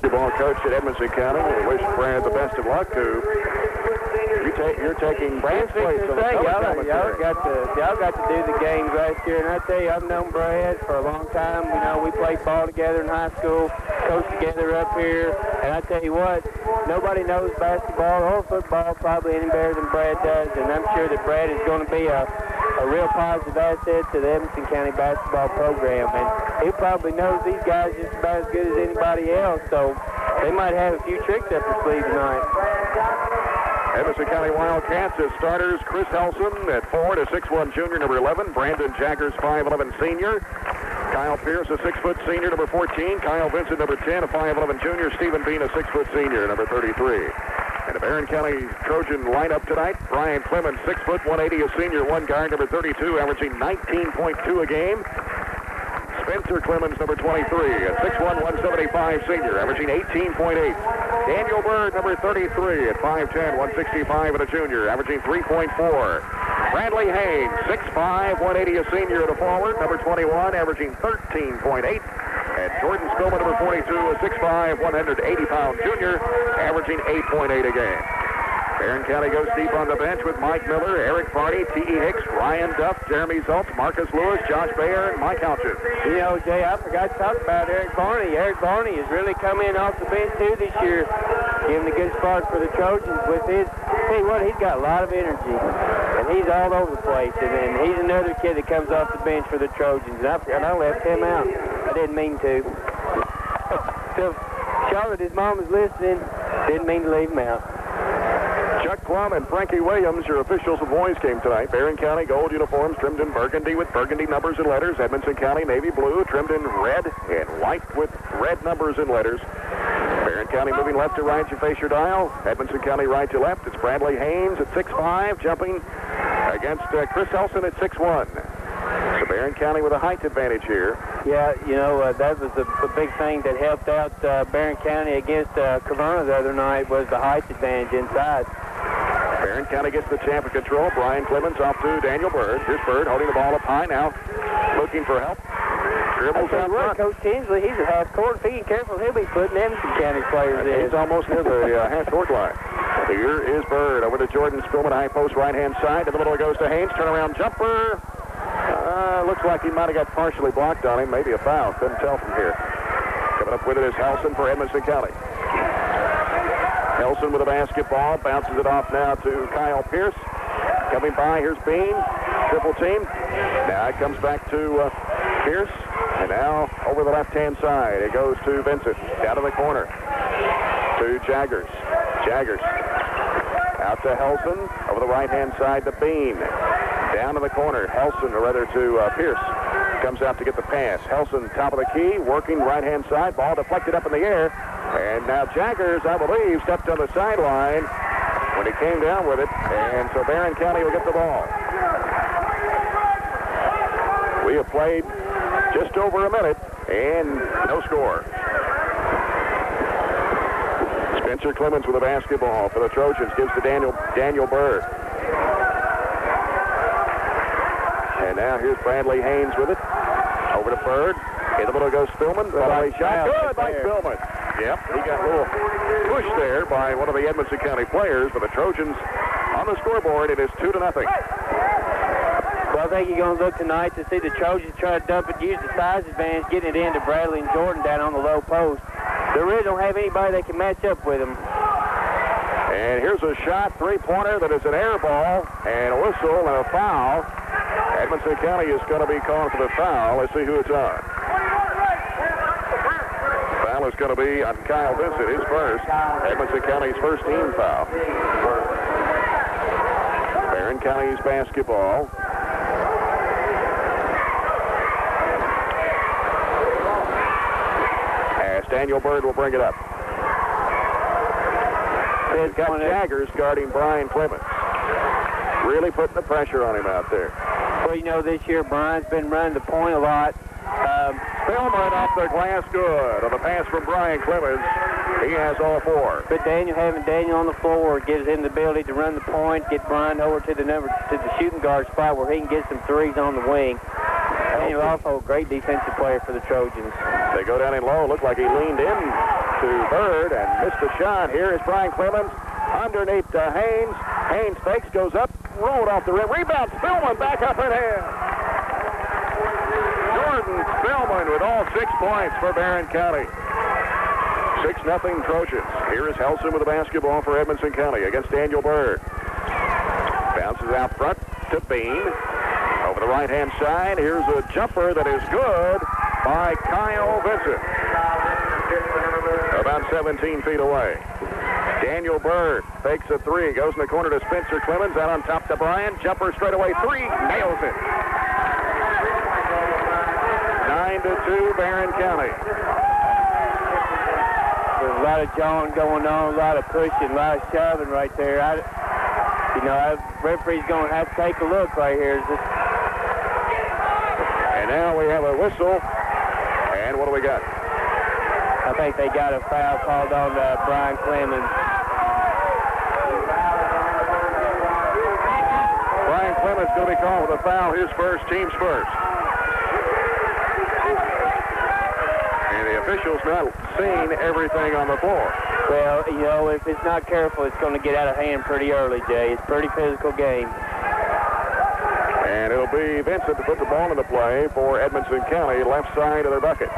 Ball coach at Edmonson County. We wish Brad the best of luck. You're taking Brad's place. Y'all got to do the games last year, and I tell you, I've known Brad for a long time. You know, we played ball together in high school, coached together up here, and I tell you what, nobody knows basketball or football probably any better than Brad does, and I'm sure that Brad is going to be a real positive asset to the Edmonson County basketball program, and he probably knows these guys just about as good as anybody else, so they might have a few tricks up their sleeve tonight. Edmonson County Wildcats as starters, Chris Helson at 4 to 6'1" junior, number 11. Brandon Jaggers, 5'11" senior. Kyle Pierce, a 6-foot senior, number 14. Kyle Vincent, number 10, a 5'11" junior. Stephen Bean, a 6-foot senior, number 33. And the Barren County Trojan lineup tonight, Brian Clemens, 6 foot, 180, a senior, one guard, number 32, averaging 19.2 a game. Spencer Clemens, number 23, at 6'1", 175 senior, averaging 18.8. Daniel Bird, number 33, at 5'10", 165 and a junior, averaging 3.4. Bradley Haynes, 6'5", 180 a senior and a forward, number 21, averaging 13.8. And Jordan Spillman, number 42, a 6'5", 180-pound junior, averaging 8.8 a game. Barren County goes deep on the bench with Mike Miller, Eric Farty, T.E. Hicks, Ryan Duff, Jeremy Zoltz, Marcus Lewis, Josh Bayer, and Mike Houchin. You know, Jay, I forgot to talk about Eric Barney. Eric Barney has really come in off the bench, too, this year, giving a good start for the Trojans with his, tell you what, he's got a lot of energy, and he's all over the place, and he's another kid that comes off the bench for the Trojans, and I left him out. I didn't mean to. So, Charlotte, his mom is listening, didn't mean to leave him out. Chuck Plum and Frankie Williams, your officials of the boys game tonight. Barren County gold uniforms trimmed in burgundy with burgundy numbers and letters. Edmonson County navy blue trimmed in red and white with red numbers and letters. Barren County moving left to right, you face your dial. Edmonson County right to left. It's Bradley Haynes at 6'5", jumping against Chris Helson at 6'1". So Barren County with a height advantage here. Yeah, you know, that was the big thing that helped out Barren County against Caverna the other night was the height advantage inside. Barren County gets the champ of control. Brian Clemens off to Daniel Bird. Here's Bird holding the ball up high now, looking for help. Dribbles out front. Coach Tinsley, he's at half court. If he ain't careful, he'll be putting Edmonson County players in. He's almost near the half court line. Here is Bird over to Jordan Spillman, high post right-hand side. In the middle it goes to Haynes. Turnaround jumper. Looks like he might have got partially blocked on him. Maybe a foul. Couldn't tell from here. Coming up with it is Helson for Edmonson County. Helson with a basketball. Bounces it off now to Kyle Pierce. Coming by, here's Bean. Triple team. Now it comes back to Pierce. And now over the left-hand side, it goes to Vincent. Down to the corner to Jaggers. Jaggers out to Helson. Over the right-hand side to Bean. Down to the corner, Helson, or rather to Pierce. Comes out to get the pass. Helson, top of the key, working right-hand side. Ball deflected up in the air. And now Jaggers, I believe, stepped on the sideline when he came down with it. And so Barren County will get the ball. We have played just over a minute and no score. Spencer Clemens with a basketball for the Trojans. Gives to Daniel Bird. And now here's Bradley Haynes with it. Over to Bird. In the middle goes Spillman. Volley shot. Good by Spillman. Yep, he got a little push there by one of the Edmonson County players, but the Trojans on the scoreboard, it is 2-0. Well, I think you're going to look tonight to see the Trojans try to dump it, use the size advantage, getting it into Bradley and Jordan down on the low post. They really don't have anybody that can match up with them. And here's a shot, three-pointer that is an air ball, and a whistle and a foul. Edmonson County is going to be called for the foul. Let's see who it's on. Foul is going to be on Kyle Vincent, his first. Edmonson County's first team foul. Barren County's basketball. As Daniel Bird will bring it up. He's got Jaggers guarding Brian Clemens. Really putting the pressure on him out there. Well, you know, this year Brian's been running the point a lot. Spillman off the glass, good. On the pass from Brian Clemens, he has all four. But having Daniel on the floor gives him the ability to run the point, get Brian over to the shooting guard spot where he can get some threes on the wing. Daniel also a great defensive player for the Trojans. They go down in low. Looked like he leaned in to Bird and missed the shot. Here is Brian Clemens underneath to Haynes. Haynes fakes, goes up, rolled off the rim. Rebound, Spillman back up and in. Jordan Spillman with all 6 points for Barren County. 6-0 Trojans. Here is Helson with the basketball for Edmonson County against Daniel Bird. Bounces out front to Bean. Over the right-hand side, here's a jumper that is good by Kyle Vincent. About 17 feet away. Daniel Bird fakes a 3, goes in the corner to Spencer Clemens, out on top to Brian. Jumper straight away 3, nails it. 9-2, Barren County. There's a lot of jawing going on, a lot of pushing, a lot of shoving right there. Referee's going to have to take a look right here. And now we have a whistle. And what do we got? I think they got a foul called on Brian Clemens. Brian Clemens going to be called with a foul, his first, team's first. And the officials not seeing everything on the floor. Well, if it's not careful, it's going to get out of hand pretty early, Jay. It's a pretty physical game. And it'll be Vincent to put the ball into play for Edmonson County, left side of their bucket.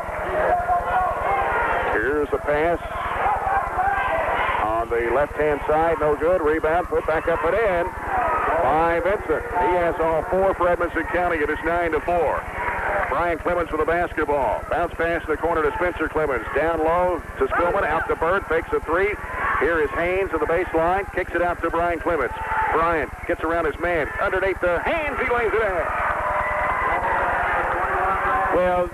Here's a pass on the left-hand side, no good. Rebound, put back up and in by Vincent. He has all 4 for Edmonson County. It is 9-4. Brian Clemens with the basketball. Bounce pass in the corner to Spencer Clemens. Down low to Spillman, out to Bird, fakes a 3. Here is Haynes at the baseline, kicks it out to Brian Clemens. Brian gets around his man. Underneath the Haynes, he lays it in. Well,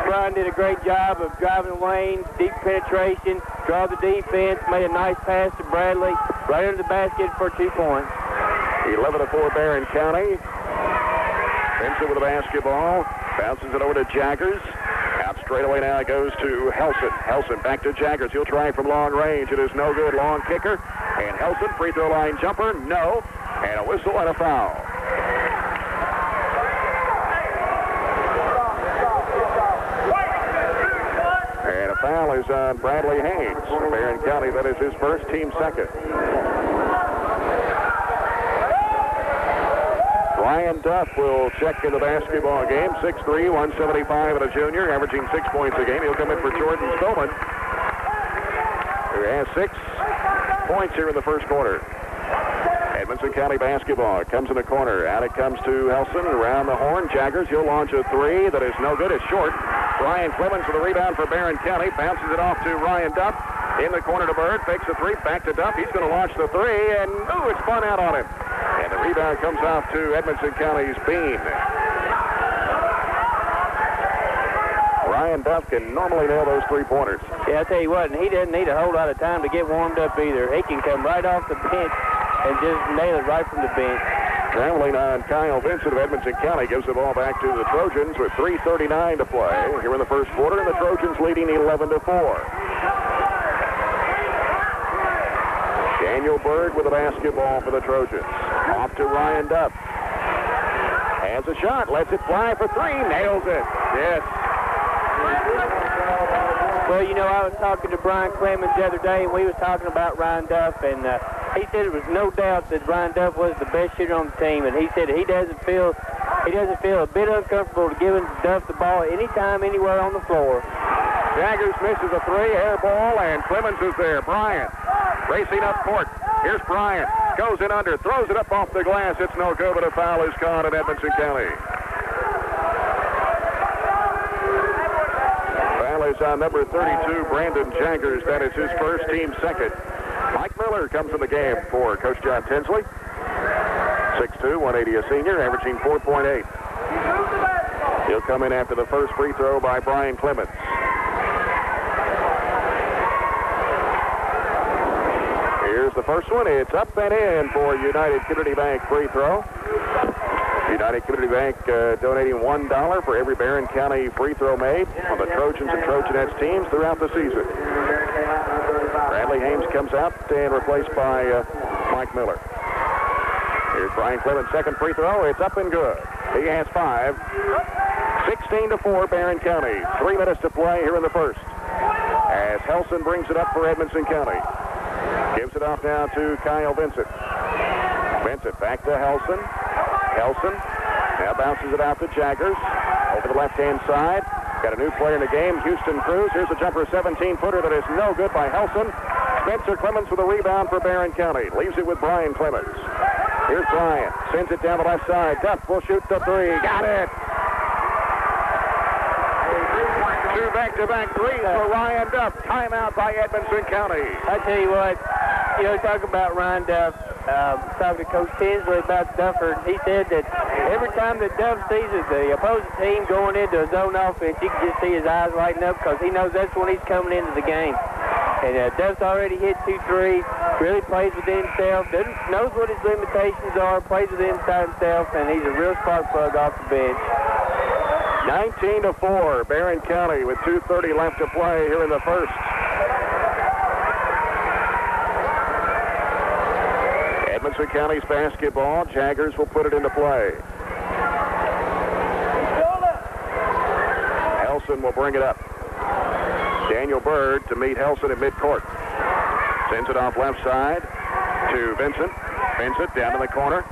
Brian did a great job of driving the lane, deep penetration, draw the defense, made a nice pass to Bradley, right under the basket for 2 points. 11-4 Barren County. Vincent with the basketball. Bounces it over to Jaggers. Out straight away now it goes to Helson. Helson back to Jaggers. He'll try from long range. It is no good. Long kicker. And Helson, free throw line jumper. No. And a whistle and a foul. And a foul is on Bradley Haynes. Barren County, that is his first, team second. Ryan Duff will check in the basketball game. 6'3", 175 and a junior, averaging 6 points a game. He'll come in for Jordan Spillman, who has 6 points here in the first quarter. Edmonson County basketball. It comes in the corner. Out it comes to Helson. Around the horn. Jaggers. He'll launch a 3 that is no good. It's short. Brian Clemens with a rebound for Barren County. Bounces it off to Ryan Duff. In the corner to Bird. Fakes the 3. Back to Duff. He's going to launch the 3. And, it spun out on him. And the rebound comes off to Edmonson County's Bean. Ryan Duff can normally nail those 3-pointers. Yeah, I tell you what, and he didn't need a whole lot of time to get warmed up either. He can come right off the bench and just nail it right from the bench. Traveling on Kyle Vincent of Edmonson County gives the ball back to the Trojans with 3:39 to play here in the first quarter, and the Trojans leading 11-4. Daniel Bird with the basketball for the Trojans. Off to Ryan Duff. Has a shot, lets it fly for 3, nails it. Yes. Well, I was talking to Brian Clemens the other day, and we was talking about Ryan Duff, and he said there was no doubt that Ryan Duff was the best shooter on the team, and he said he doesn't feel a bit uncomfortable giving Duff the ball anytime, anywhere on the floor. Jaggers misses a 3, air ball, and Clemens is there. Brian racing up court. Here's Brian. Goes in under, throws it up off the glass. It's no good, but a foul is called in Edmonson County. Foul is on number 32, Brandon Jaggers. That is his first, team second. Mike Miller comes in the game for Coach John Tinsley. 6'2", 180 a senior, averaging 4.8. He'll come in after the first free throw by Brian Clemens. Here's the first one. It's up and in for United Community Bank free throw. United Community Bank donating $1 for every Barren County free throw made on the Trojans and Trojanettes teams throughout the season. Bradley Haynes comes out and replaced by Mike Miller. Here's Brian Clemens' second free throw. It's up and good. He has 5. 16-4 Barren County. 3 minutes to play here in the first. as Helson brings it up for Edmonson County. Gives it off now to Kyle Vincent. Vincent back to Helson. Helson now bounces it out to Jaggers. Over the left-hand side. Got a new player in the game, Houston Cruz. Here's a jumper 17-footer that is no good by Helson. Spencer Clemens with a rebound for Barren County. Leaves it with Brian Clemens. Here's Brian. Sends it down the left side. Duff will shoot the three. Got it. Two back-to-back threes for Ryan Duff. Timeout by Edmonson County. I tell you what, talk about Ryan Duff. Talking to Coach Tinsley about Duffer. He said that every time that Duff sees the opposing team going into a zone offense, you can just see his eyes lighting up because he knows that's when he's coming into the game. And Duff's already hit 2 threes, really plays within himself, knows what his limitations are, plays within himself, and he's a real spark plug off the bench. 19-4, Barren County with 2:30 left to play here in the first. Edmonson County's basketball. Jaggers will put it into play. Helson will bring it up. Daniel Bird to meet Helson at midcourt. Sends it off left side to Vincent. Vincent down to the corner.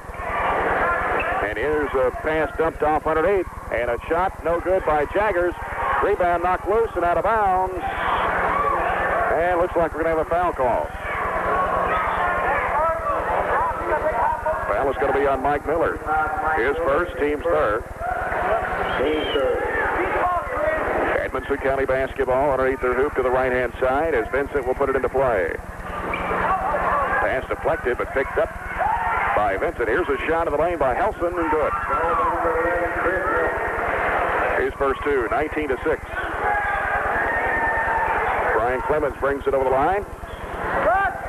And here's a pass dumped off underneath. And a shot no good by Jaggers. Rebound knocked loose and out of bounds. And looks like we're going to have a foul call. Foul is going to be on Mike Miller. His first, team's third. Edmonson County basketball underneath their hoop to the right-hand side as Vincent will put it into play. Pass deflected but picked up by Vincent. Here's a shot in the lane by Helson and good. His first two, 19-6. Brian Clemens brings it over the line.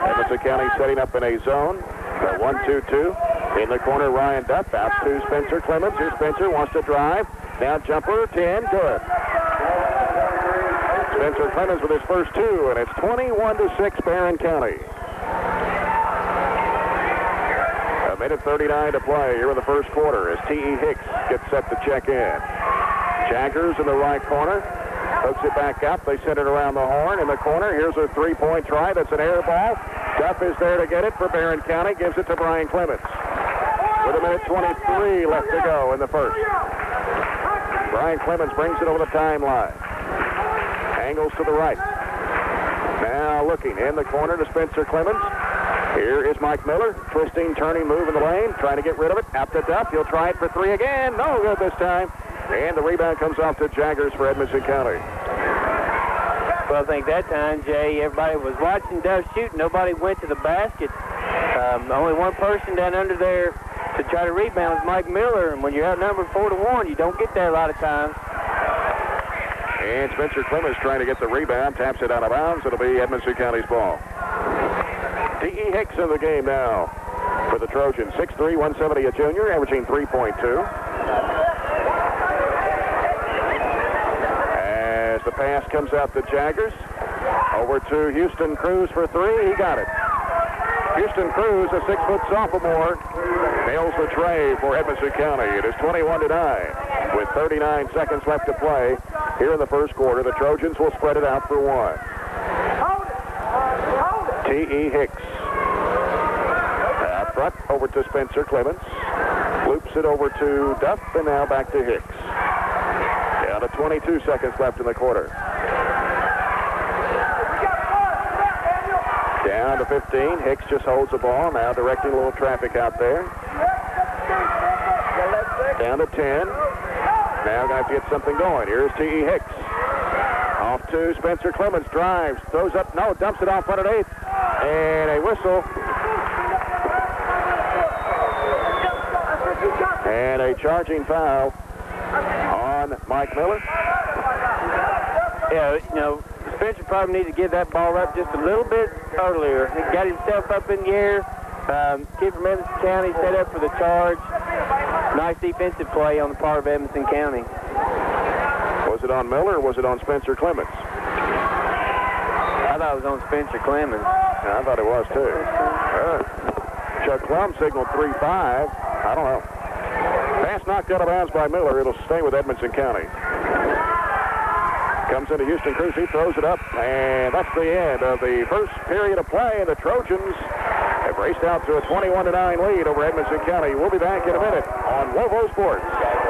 Edmonson County setting up in a zone. The 1-2-2. In the corner, Ryan Duff out to Spencer Clemens. Here's Spencer, wants to drive. Now jumper, 10, good. Spencer Clemens with his first two, and it's 21-6 Barren County. A minute 39 to play here in the first quarter as T.E. Hicks gets set to check in. Jaggers in the right corner. Hooks it back up. They send it around the horn in the corner. Here's a three-point try. That's an air ball. Duff is there to get it for Barren County. Gives it to Brian Clemens. With a minute 23 left to go in the first. Brian Clemens brings it over the timeline. Angles to the right. Now looking in the corner to Spencer Clemens. Here is Mike Miller. Twisting, turning, move in the lane. Trying to get rid of it. Out to Duff. He'll try it for three again. No good this time. And the rebound comes off to Jaggers for Edmonson County. Well, I think that time, Jay, everybody was watching Duff shoot. Nobody went to the basket. Only one person down under there to try to rebound was Mike Miller. And when you're outnumbered 4-1, you don't get that a lot of times. And Spencer Clemens trying to get the rebound. Taps it out of bounds. It'll be Edmonson County's ball. T.E. Hicks in the game now for the Trojans. 6'3", 170 a junior, averaging 3.2. As the pass comes out to Jaggers. Over to Houston Cruz for three. He got it. Houston Cruz, a 6-foot sophomore, nails the tray for Edmonson County. It is 21-9 with 39 seconds left to play here in the first quarter. The Trojans will spread it out for one. T.E. Hicks. Out front, over to Spencer Clemens. Loops it over to Duff, and now back to Hicks. Down to 22 seconds left in the quarter. Down to 15. Hicks just holds the ball. Now directing a little traffic out there. Down to 10. Now got to get something going. Here's T.E. Hicks. Off to Spencer Clemens. Drives. Throws up. No, dumps it off underneath. And a whistle. And a charging foul on Mike Miller. Yeah, Spencer probably needed to get that ball up just a little bit earlier. He got himself up in the air. Kid from Edmonson County set up for the charge. Nice defensive play on the part of Edmonson County. Was it on Miller or was it on Spencer Clemens? I thought it was on Spencer Clemens. Yeah, I thought it was too. Chuck Plum signaled 3-5. I don't know. Pass knocked out of bounds by Miller. It'll stay with Edmonson County. Comes into Houston Cruz. He throws it up, and that's the end of the first period of play. The Trojans have raced out to a 21-9 lead over Edmonson County. We'll be back in a minute on Wovo Sports.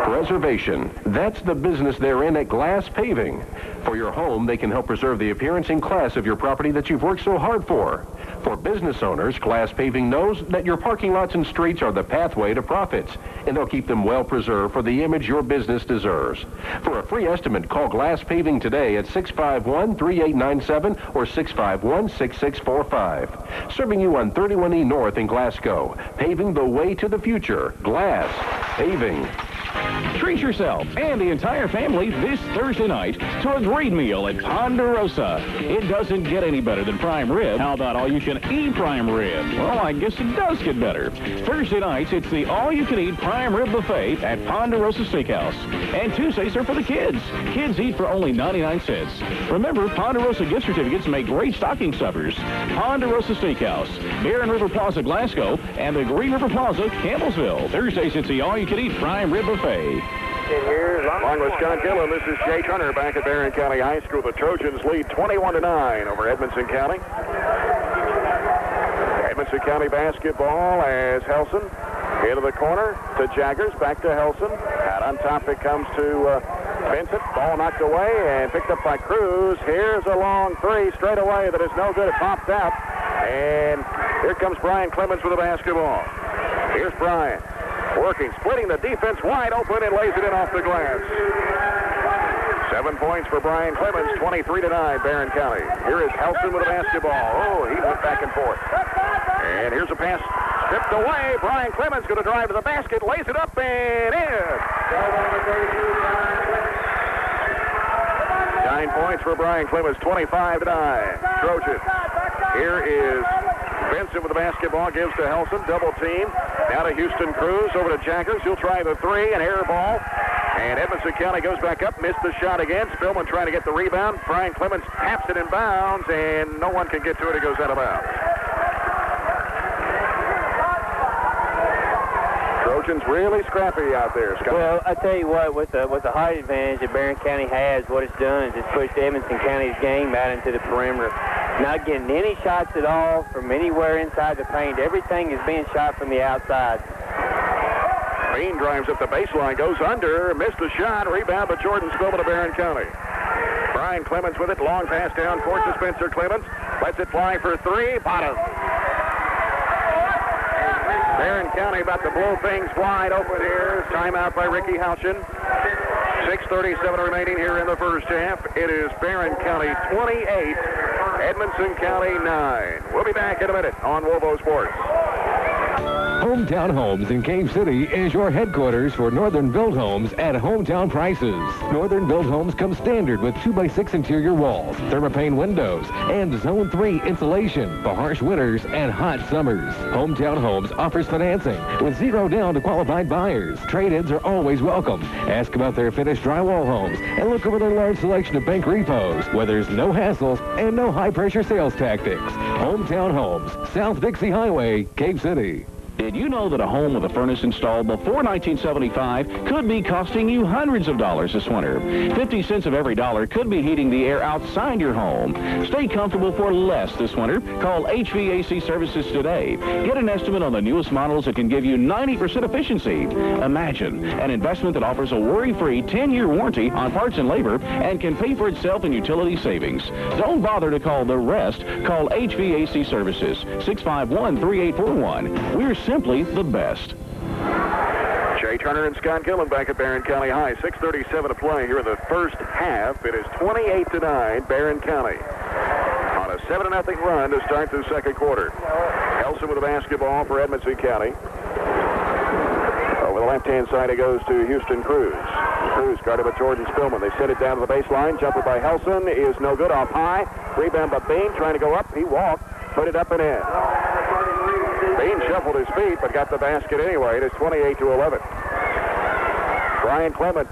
Preservation. That's the business they're in at Glass Paving. For your home, they can help preserve the appearance and class of your property that you've worked so hard for. For business owners, Glass Paving knows that your parking lots and streets are the pathway to profits, and they'll keep them well preserved for the image your business deserves. For a free estimate, call Glass Paving today at 651-3897 or 651-6645. Serving you on 31E North in Glasgow. Paving the way to the future. Glass Paving. Treat yourself and the entire family this Thursday night to a great meal at Ponderosa. It doesn't get any better than prime rib. How about all-you-can-eat prime rib? Well, I guess it does get better. Thursday nights, it's the all-you-can-eat prime rib buffet at Ponderosa Steakhouse. And Tuesdays are for the kids. Kids eat for only 99 cents. Remember, Ponderosa gift certificates make great stocking stuffers. Ponderosa Steakhouse, Barren River Plaza, Glasgow, and the Green River Plaza, Campbellsville. Thursdays, it's the all-you-can-eat prime rib buffet. Along with Scott Gillen, this is Jay Turner back at Barren County High School. The Trojans lead 21-9 over Edmonson County. Edmonson County basketball as Helson into the corner to Jaggers, back to Helson. Out on top it comes to Vincent. Ball knocked away and picked up by Cruz. Here's a long three straight away that is no good. It popped out. And here comes Brian Clemens with the basketball. Here's Brian. Working, splitting the defense wide open and lays it in off the glass. 7 points for Brian Clemens, 23-9, Barren County. Here is Helson with the basketball. Oh, he went back and forth. And here's a pass stripped away. Brian Clemens going to drive to the basket, lays it up and in. 9 points for Brian Clemens, 25-9. Trojans. Here is Vincent with the basketball, gives to Helson, double team. Now to Houston Cruz, over to Jaggers. He'll try the three, an air ball. And Edmonson County goes back up, missed the shot again. Spillman trying to get the rebound. Brian Clemens taps it in bounds, and no one can get to it. It goes out of bounds. Trojans really scrappy out there, Scott. Well, I tell you what, with the height advantage that Barren County has, what it's done is it's pushed Edmonson County's game out into the perimeter. Not getting any shots at all from anywhere inside the paint. Everything is being shot from the outside. Bean drives up the baseline, goes under, missed the shot, rebound, but Jordan Spillman to Barren County. Brian Clemens with it, long pass down court to Spencer Clemens. Lets it fly for three, bottom. Barren County about to blow things wide open here. Timeout by Ricky Halshin. 6:37 remaining here in the first half. It is Barren County 28, Edmonson County 9. We'll be back in a minute on Wovo Sports. Hometown Homes in Cave City is your headquarters for Northern Build Homes at hometown prices. Northern Build Homes come standard with 2x6 interior walls, thermopane windows, and Zone 3 insulation for harsh winters and hot summers. Hometown Homes offers financing with 0 down to qualified buyers. Trade-ins are always welcome. Ask about their finished drywall homes and look over their large selection of bank repos where there's no hassles and no high-pressure sales tactics. Hometown Homes, South Dixie Highway, Cave City. Did you know that a home with a furnace installed before 1975 could be costing you hundreds of dollars this winter? 50 cents of every dollar could be heating the air outside your home. Stay comfortable for less this winter. Call HVAC Services today. Get an estimate on the newest models that can give you 90% efficiency. Imagine an investment that offers a worry-free 10-year warranty on parts and labor and can pay for itself in utility savings. Don't bother to call the rest. Call HVAC Services, 651-3841. We're simply the best. Jay Turner and Scott Gillen back at Barren County High. 6:37 to play here in the first half. It is 28-9, Barren County. On a 7-0 run to start the second quarter. Helson with the basketball for Edmonson County. Over the left-hand side, it goes to Houston Cruz. Cruz guarded by Jordan Spillman. They set it down to the baseline. Jumper by Helson is no good, off high. Rebound by Bean, trying to go up. He walked, put it up and in. Bean shuffled his feet, but got the basket anyway. It is 28-11. Brian Clemens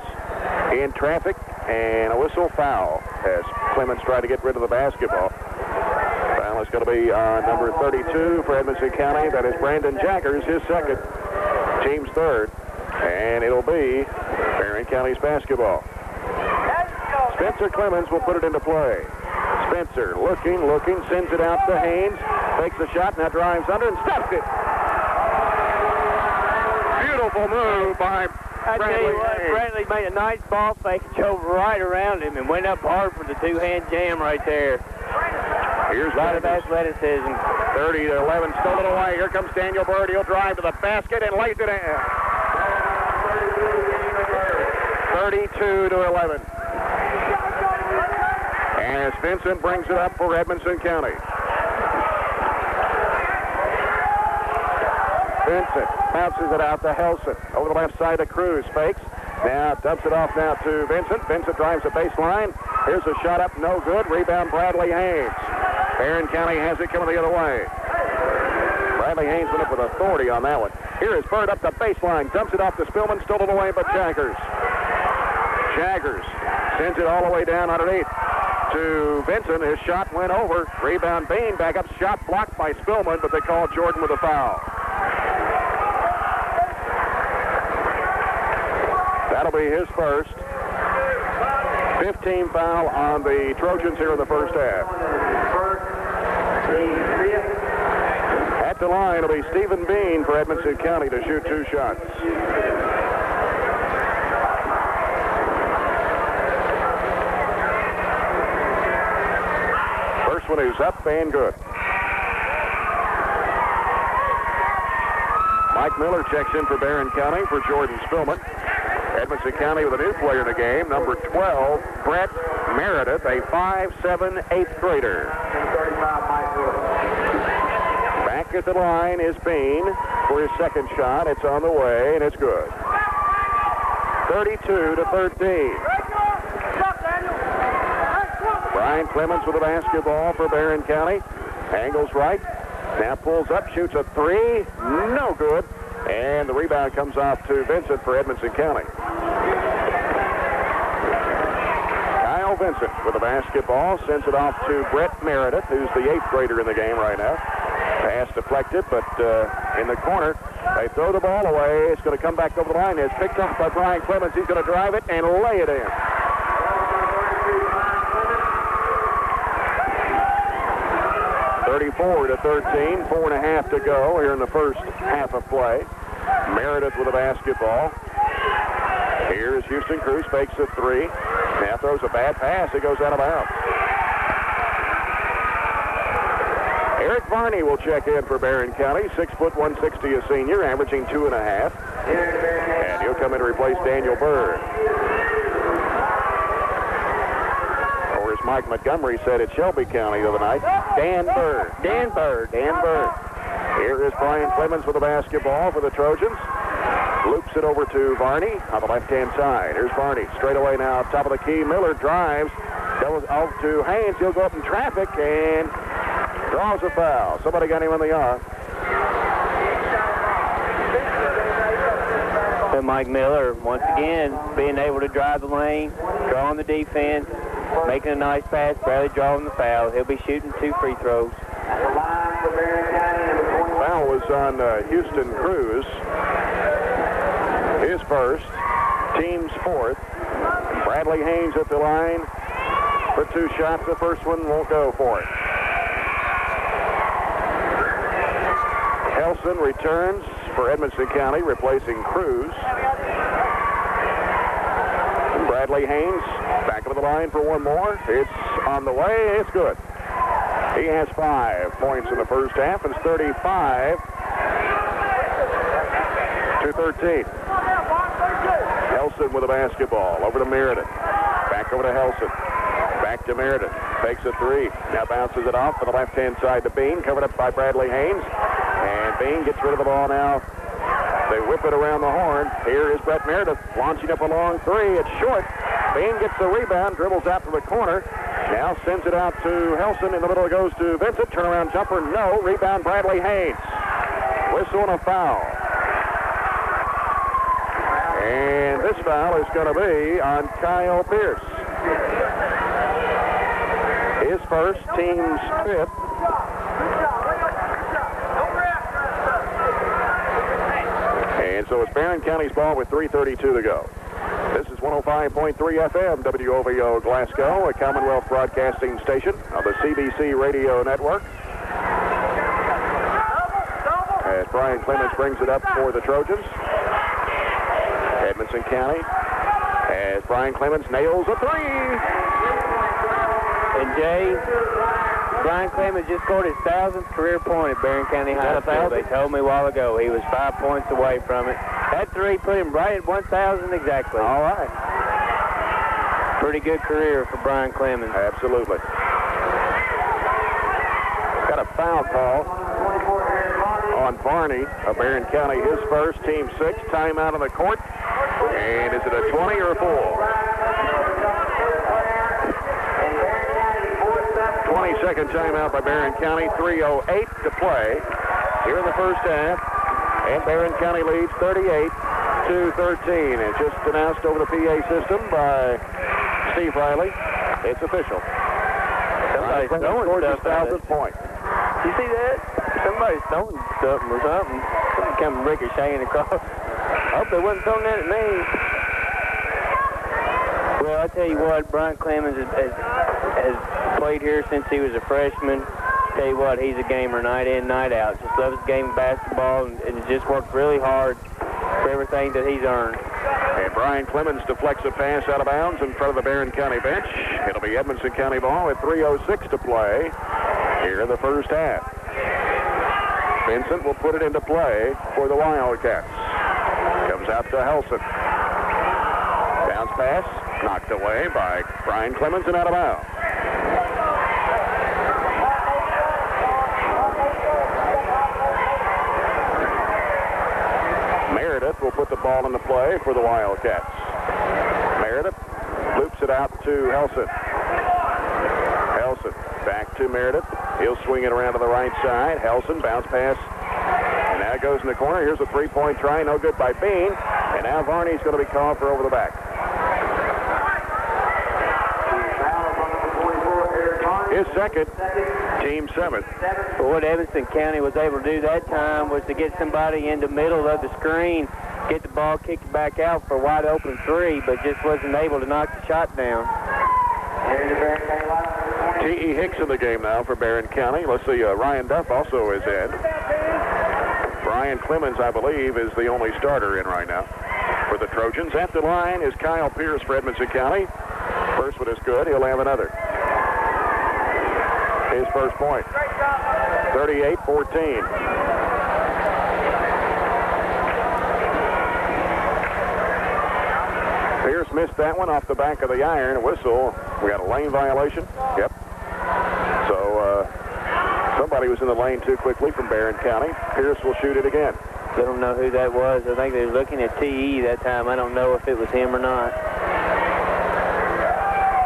in traffic, and a whistle foul as Clemens tried to get rid of the basketball. Foul is going to be on number 32 for Edmonson County. That is Brandon Jaggers, his second, team's third, and it'll be Barren County's basketball. Spencer Clemens will put it into play. Spencer looking, sends it out to Haynes. Takes the shot, now drives under and stuffs it. Beautiful move by I tell you what, Bradley made a nice ball fake, drove right around him, and went up hard for the two-hand jam right there. Here's a lot of athleticism. 30-11, stolen away. Here comes Daniel Bird. He'll drive to the basket and lays it in. 32-11. As Vincent brings it up for Edmonson County. Vincent bounces it out to Helson. Over the left side to Cruz. Fakes. Now dumps it off now to Vincent. Vincent drives the baseline. Here's a shot up. No good. Rebound Bradley Haynes. Barren County has it coming the other way. Bradley Haynes went up with authority on that one. Here is Bird up the baseline. Dumps it off to Spillman. Stolen away by Jaggers. Jaggers sends it all the way down underneath to Vincent. His shot went over. Rebound Bean. Back up. Shot blocked by Spillman, but they called Jordan with a foul. That'll be his first. 15 foul on the Trojans here in the first half. At the line will be Stephen Bean for Edmonson County to shoot 2 shots. First one is up and good. Mike Miller checks in for Barren County for Jordan Spillman. Edmonson County with a new player in the game, number 12, Brett Meredith, a 5'7", 8th grader. Back at the line is Bean for his second shot. It's on the way, and it's good. 32-13. Brian Clemens with a basketball for Barren County. Angles right. Now pulls up, shoots a 3. No good. And the rebound comes off to Vincent for Edmonson County. Kyle Vincent with the basketball, sends it off to Brett Meredith, who's the 8th grader in the game right now. Pass deflected, but in the corner, they throw the ball away. It's going to come back over the line. It's picked up by Brian Clemens. He's going to drive it and lay it in. (34-13), 4.5 to go here in the first half of play. Meredith with a basketball. Here is Houston Cruz, fakes a 3. Now throws a bad pass. It goes out of bounds. Eric Varney will check in for Barren County. 6 foot 160, a senior, averaging 2.5. And he'll come in to replace Daniel Bird. Or as Mike Montgomery said at Shelby County the other night, Dan Bird. Dan Bird. Dan Bird. Here is Brian Clemens with the basketball for the Trojans. Loops it over to Varney on the left-hand side. Here's Varney straight away now, top of the key. Miller drives, goes out to Haynes. He'll go up in traffic and draws a foul. Somebody got him on the arm. So Mike Miller, once again, being able to drive the lane, drawing the defense, making a nice pass. Bradley drawing the foul. He'll be shooting 2 free throws. Foul was on Houston Cruz. His first, team's 4th. Bradley Haynes at the line for 2 shots. The first one won't go for it. Helson returns for Edmonson County, replacing Cruz. And Bradley Haynes back of the line for one more. It's on the way. It's good. He has 5 points in the first half. It's 35-13. Helson with a basketball. Over to Meredith. Back over to Helson. Back to Meredith. Takes a 3. Now bounces it off for the left-hand side to Bean. Covered up by Bradley Haynes. And Bean gets rid of the ball now. They whip it around the horn. Here is Brett Meredith launching up a long 3. It's short. Bean gets the rebound. Dribbles out to the corner. Now sends it out to Helson. In the middle it goes to Vincent. Turnaround jumper. No. Rebound Bradley Haynes. Whistle and a foul. And this foul is going to be on Kyle Pierce. His first, team's 5th. And so it's Barren County's ball with 3:32 to go. This is 105.3 FM, WOVO Glasgow, a Commonwealth Broadcasting station on the CBC Radio Network. As Brian Clemens brings it up for the Trojans. Edmonson County, as Brian Clemens nails a three. And Jay, Brian Clemens just scored his 1,000th career point at Barren County High School. They told me a while ago he was 5 points away from it. That three put him right at 1,000 exactly. All right. Pretty good career for Brian Clemens. Absolutely. Got a foul call on Barney of Barren County, his first, team 6. Timeout on the court. And is it a 20 or a 4? 20-second timeout by Barren County. 3:08 to play here in the first half. And Barren County leads 38-13. And just announced over the PA system by Steve Riley. It's official. Somebody's throwing his stuff. 1,000th point. You see that? Somebody's throwing something or something. Something coming ricocheting across. I hope they wasn't throwing that at me. Well, I tell you what, Brian Clemens has played here since he was a freshman. Tell you what, he's a gamer night in, night out. Just loves the game of basketball and has just worked really hard for everything that he's earned. And Brian Clemens deflects a pass out of bounds in front of the Barren County bench. It'll be Edmonson County ball with 3:06 to play here in the first half. Vincent will put it into play for the Wildcats. Comes out to Helson. Bounce pass, knocked away by Brian Clemens and out of bounds. Meredith will put the ball into play for the Wildcats. Meredith loops it out to Helson. Helson back to Meredith. He'll swing it around to the right side. Helson, bounce pass. And now it goes in the corner. Here's a three-point try. No good by Bean. And now Varney's going to be called for over the back. His second, team 7th. But what Edmonson County was able to do that time was to get somebody in the middle of the screen, get the ball kicked back out for a wide open three, but just wasn't able to knock the shot down. T.E. Hicks in the game now for Barren County. Let's see, Ryan Duff also is in. Brian Clemens, I believe, is the only starter in right now for the Trojans. At the line is Kyle Pierce for Edmonson County. First one is good. He'll have another. His first point. 38-14. Pierce missed that one off the back of the iron. Whistle. We got a lane violation. Yep. So somebody was in the lane too quickly from Barren County. Pierce will shoot it again. I don't know who that was. I think they were looking at T.E. that time. I don't know if it was him or not.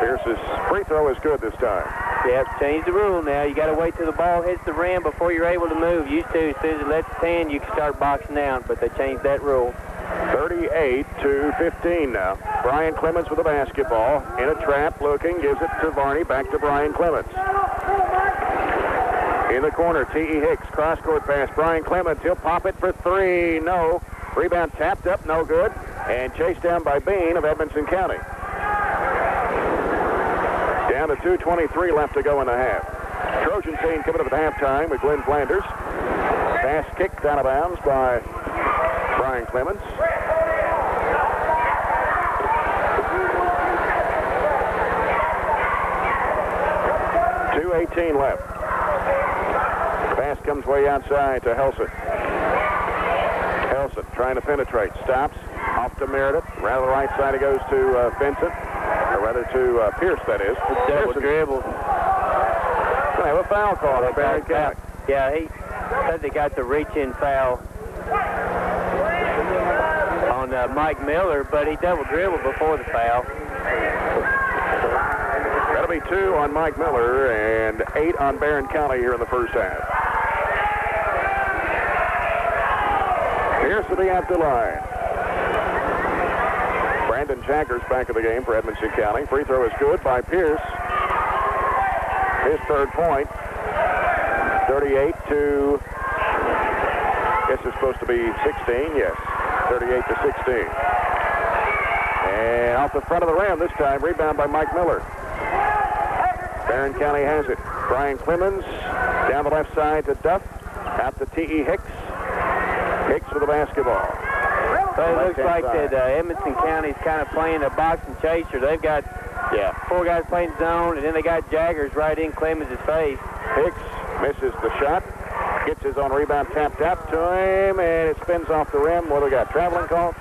Pierce's free throw is good this time. Yep, change the rule now. You got to wait till the ball hits the rim before you're able to move. Used to, as soon as it lets it in, you can start boxing out, but they changed that rule. 38-15 now. Brian Clemens with the basketball. In a trap, looking, gives it to Varney. Back to Brian Clemens. In the corner, T.E. Hicks, cross-court pass. Brian Clemens, he'll pop it for three. No. Rebound tapped up, no good. And chased down by Bean of Edmonson County. Down to 2:23 left to go in the half. Trojan team coming up at halftime with Glenn Flanders. Pass kicked out of bounds by Brian Clemens. .2:18 left. Pass comes way outside to Helson. Helson trying to penetrate. Stops. Off to Meredith. Around the right side it goes to Vincent. Or rather to Pierce, that is. Double dribble. They have a foul call on Barren County. Yeah, he said they got the reach-in foul on Mike Miller, but he double dribbled before the foul. That'll be 2 on Mike Miller and 8 on Barren County here in the first half. Pierce to the after line. Brandon Jaggers back of the game for Edmonson County. Free throw is good by Pierce. His third point. 38 to, I guess it's supposed to be 16. Yes, 38 to 16. And off the front of the rim this time. Rebound by Mike Miller. Barren County has it. Brian Clemens down the left side to Duff. Out to T.E. Hicks. Hicks with the basketball. So it looks like that Edmonson County's kind of playing a box and chaser. They've got 4 guys playing zone, and then they got Jaggers right in Clemens' face. Hicks misses the shot. Gets his own rebound tapped out to him, and it spins off the rim. What do we got? Traveling call?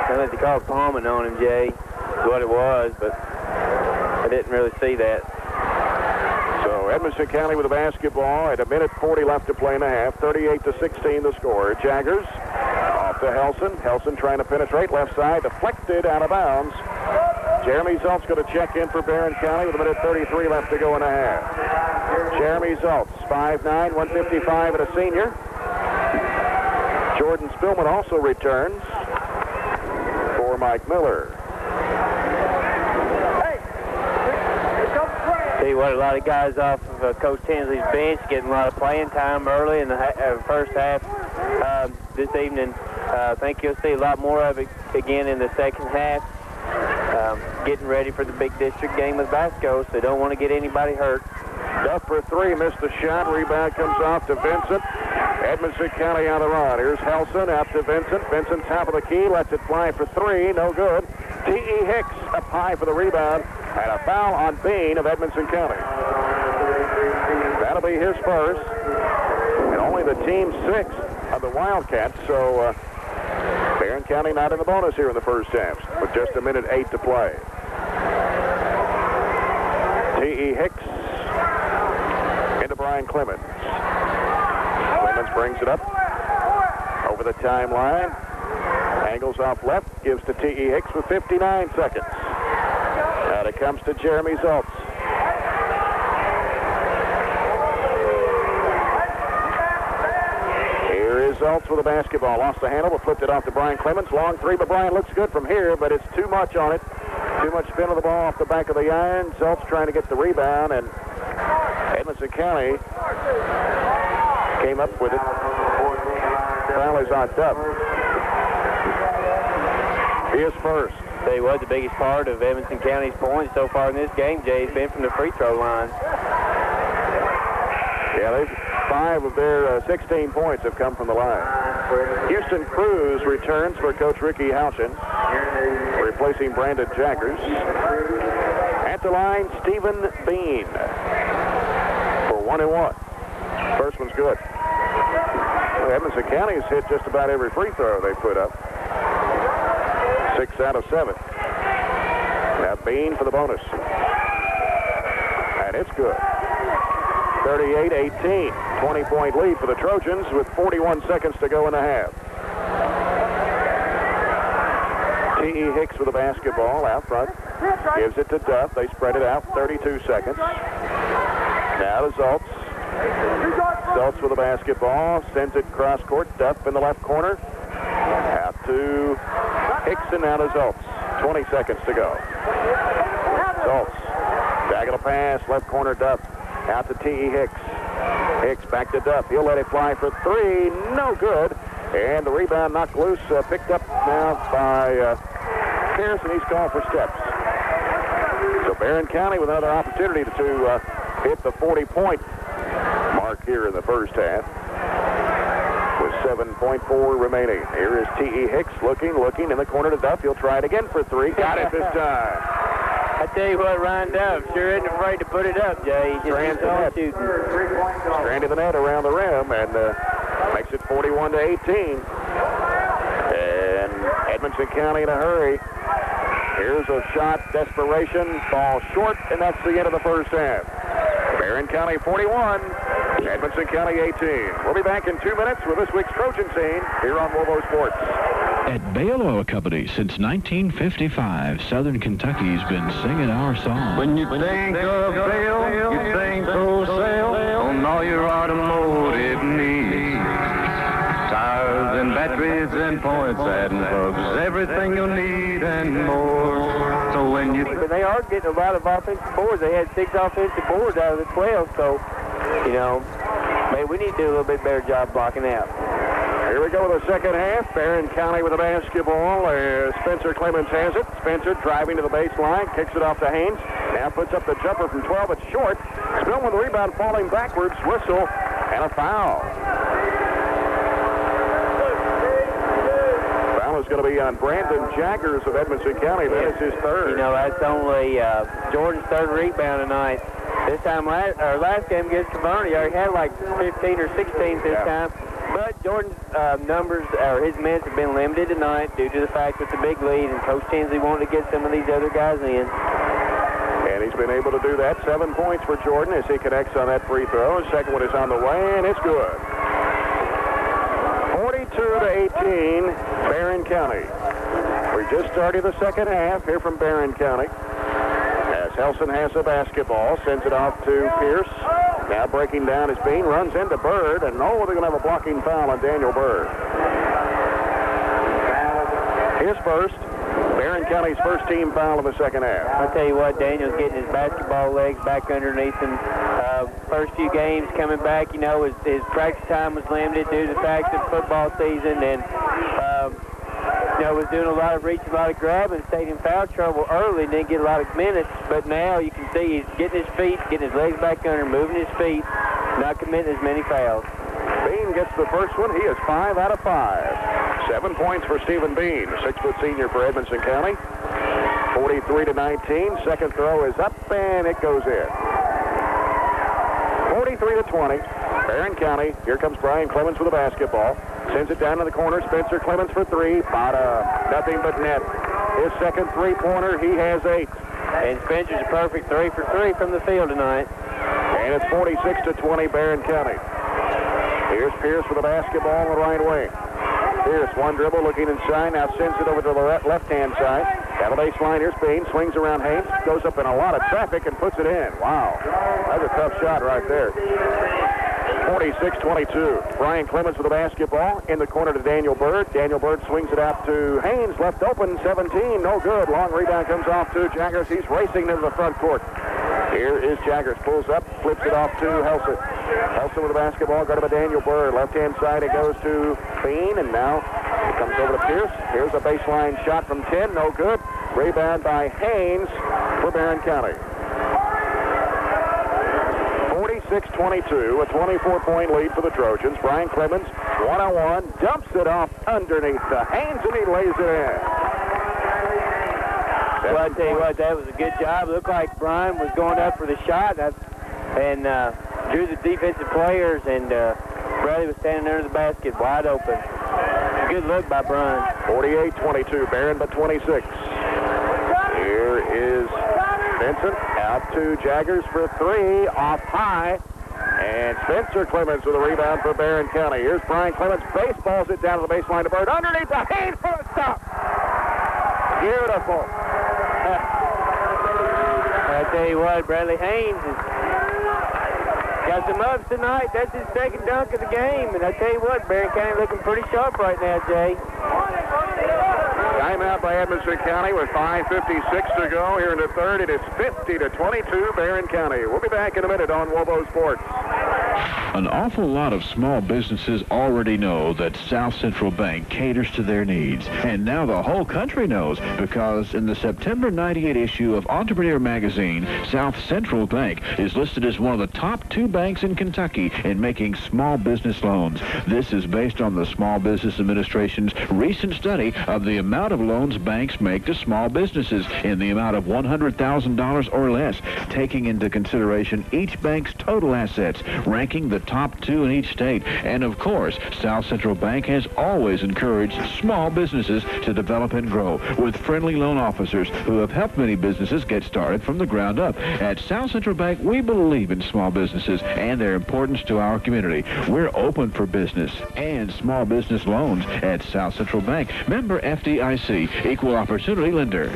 I think they called palming on him, Jay. Is what it was, but I didn't really see that. So Edmonson County with the basketball at 1:40 left to play in the half. 38-16 the score. Jaggers off to Helson. Helson trying to penetrate left side. Deflected out of bounds. Jeremy Zolt's going to check in for Barren County with 1:33 left to go in the half. Jeremy Zoltz, 5'9", 155 and a senior. Jordan Spillman also returns for Mike Miller. See what, a lot of guys off of Coach Tinsley's bench getting a lot of playing time early in the first half this evening. I think you'll see a lot more of it again in the second half. Getting ready for the big district game with Vasco, so they don't want to get anybody hurt. Duff for 3, missed the shot. Rebound comes off to Vincent. Edmonson County on the run. Here's Helson out to Vincent. Vincent top of the key, lets it fly for 3, no good. T.E. Hicks up high for the rebound, and a foul on Bean of Edmonson County. That'll be his first, and only the team 6 of the Wildcats, so Barren County not in the bonus here in the first half, with just 1:08 to play. T.E. Hicks into Brian Clemens. Clemens brings it up over the timeline. Angles off left, gives to T.E. Hicks with 59 seconds. Out it comes to Jeremy Zoltz. Here is Zoltz with the basketball. Lost the handle, but flipped it off to Brian Clemens. Long 3, but Brian looks good from here, but it's too much on it. Too much spin of the ball off the back of the iron. Zoltz trying to get the rebound, and Edmonson County came up with it. Foul is on Duff. He is first. Tell you what, the biggest part of Edmonson County's points so far in this game, Jay, has been from the free throw line. Yeah, 5 of their 16 points have come from the line. Houston Cruz returns for Coach Ricky Houchin, replacing Brandon Jaggers. At the line, Stephen Bean for 1-1. First one's good. Well, Edmonson County's hit just about every free throw they put up. 6 out of 7. Now Bean for the bonus. And it's good. 38-18. 20-point lead for the Trojans with 41 seconds to go in the half. T.E. Hicks with the basketball out front. Gives it to Duff. They spread it out. 32 seconds. Now to Zoltz. Zoltz with the basketball. Sends it cross court. Duff in the left corner. Out to Hicks and now to Zoltz. 20 seconds to go. Zoltz. Diagonal pass. Left corner Duff. Out to T.E. Hicks. Hicks back to Duff. He'll let it fly for 3. No good. And the rebound knocked loose. Picked up now by Pierce, and he's called for steps. So Barren County with another opportunity to hit the 40-point mark here in the first half. With 7.4 remaining. Here is T.E. Hicks looking in the corner to Duff. He'll try it again for 3. Got it this time. I tell you what, Ryan Duff sure isn't afraid to put it up, Jay. He's Stranded the net around the rim and makes it 41-18. And Edmonson County in a hurry. Here's a shot, desperation, ball short, and that's the end of the first half. Barren County 41, Edmonson County 18. We'll be back in 2 minutes with this week's Trojan Scene here on Wovo Sports. At Bale Oil Company since 1955, Southern Kentucky's been singing our song. When you think of Bale, you think wholesale on all your automotive needs. Tires and batteries and points and plugs, everything you'll need and more. So when you... But they are getting a lot of offensive boards. They had 6 offensive boards out of the 12, so, you know, maybe we need to do a little bit better job blocking out. Here we go with the second half. Barren County with the basketball. Spencer Clemens has it. Spencer driving to the baseline, kicks it off to Haynes. Now puts up the jumper from 12. It's short. Spillman with the rebound, falling backwards. Whistle and a foul. Foul is going to be on Brandon Jaggers of Edmonson County. That is his third. You know, that's only Jordan's third rebound tonight. This time, last game against Caverna, he already had like 15 or 16 this time. But Jordan's numbers, or his minutes, have been limited tonight due to the fact with the big lead, and Coach Tinsley wanted to get some of these other guys in. And he's been able to do that. 7 points for Jordan as he connects on that free throw. His second one is on the way, and it's good. 42-18, Barren County. We just started the second half here from Barren County. As Helson has the basketball, sends it off to Pierce. Now breaking down is Bean, runs into Bird, and they're going to have a blocking foul on Daniel Bird. His first. Barren County's first team foul in the second half. I'll tell you what, Daniel's getting his basketball legs back underneath him. First few games coming back, you know, his practice time was limited due to the fact of football season, and you know, was doing a lot of reaching, a lot of grabbing, stayed in foul trouble early, and didn't get a lot of minutes. But now you can see he's getting his feet, getting his legs back under, moving his feet, not committing as many fouls. Bean gets the first one. He is 5 out of 5. 7 points for Stephen Bean, a 6-foot senior for Edmonson County. 43-19. Second throw is up, and it goes in. 43-20. Barren County. Here comes Brian Clemens with the basketball. Sends it down to the corner. Spencer Clemens for three. Bottom. Nothing but net. His second three-pointer. He has 8. And Spencer's a perfect 3 for 3 from the field tonight. And it's 46-20, Barren County. Here's Pierce with the basketball on the right wing. Pierce, one dribble, looking inside. Now sends it over to the left-hand side. Down the baseline, here's Bean. Swings around Haynes. Goes up in a lot of traffic and puts it in. Wow. That's a tough shot right there. 46-22. Brian Clemens with the basketball in the corner to Daniel Bird. Daniel Bird swings it out to Haynes. Left open, 17. No good. Long rebound comes off to Jaggers. He's racing into the front court. Here is Jaggers. Pulls up, flips it off to Helson. Helson with the basketball, guarded by Daniel Bird. Left-hand side, it goes to Bean, and now it comes over to Pierce. Here's a baseline shot from 10. No good. Rebound by Haynes for Barren County. 46-22, a 24-point lead for the Trojans. Brian Clemens, one-on-one, dumps it off underneath the Haynes, and he lays it in. Well, I tell you what, that was a good job. It looked like Brian was going up for the shot and drew the defensive players, and Bradley was standing under the basket wide open. Good look by Brian. 48-22, Barren by 26. Here is Vincent out to Jaggers for three, off high. And Spencer Clemens with a rebound for Barren County. Here's Brian Clemens, baseballs it down to the baseline to Bird. Underneath the Haynes for a stop. Beautiful. I tell you what, Bradley Haynes has got some ups tonight. That's his second dunk of the game. And I tell you what, Barren County looking pretty sharp right now, Jay. Timeout by Edmonson County with 5:56 to go here in the third. It is 50-22, Barren County. We'll be back in a minute on Wobo Sports. An awful lot of small businesses already know that South Central Bank caters to their needs. And now the whole country knows, because in the September 98 issue of Entrepreneur Magazine, South Central Bank is listed as one of the top 2 banks in Kentucky in making small business loans. This is based on the Small Business Administration's recent study of the amount of loans banks make to small businesses in the amount of $100,000 or less, taking into consideration each bank's total assets, ranking the top 2 in each state. And of course, South Central Bank has always encouraged small businesses to develop and grow, with friendly loan officers who have helped many businesses get started from the ground up. At South Central Bank, we believe in small businesses and their importance to our community. We're open for business and small business loans at South Central Bank. Member FDIC, equal opportunity lender.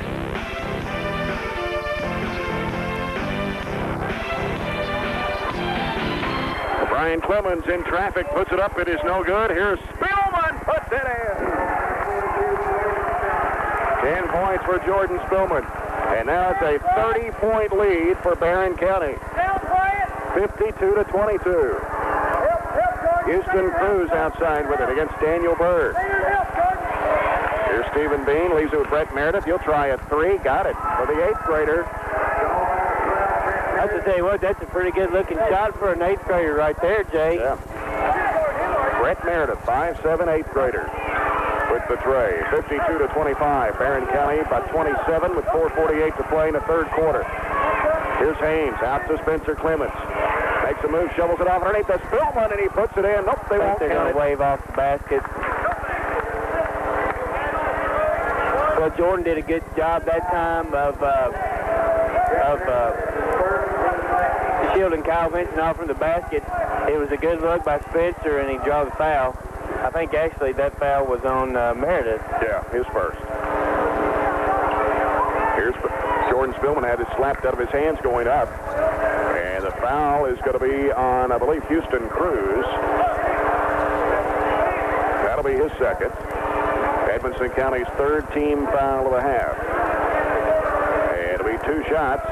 Brian Clemens in traffic, puts it up. It is no good. Here's Spillman, puts it in. 10 points for Jordan Spillman. And now it's a 30-point lead for Barren County. 52-22. Houston Cruz outside with it against Daniel Bird. Here's Stephen Bean, leaves it with Brett Meredith. He'll try a 3. Got it for the 8th grader. I have to tell you what, that's a pretty good-looking shot for an 8th grader right there, Jay. Yeah. Brett Meredith, 5'7", 8th grader, with the tray. 52-25. Barren County by 27 with 4:48 to play in the third quarter. Here's Haynes out to Spencer Clements. Makes a move, shovels it off underneath the Spillman, and he puts it in. Nope, they won't they're going to wave off the basket. Well, Jordan did a good job that time of shielding Kyle Vincent off from the basket. It was a good look by Spencer, and he drew the foul. I think actually that foul was on Meredith. Yeah, his first. Here's Jordan Spillman, had it slapped out of his hands going up. And the foul is going to be on, I believe, Houston Cruz. That'll be his second. Edmonson County's third team foul of the half. And it'll be 2 shots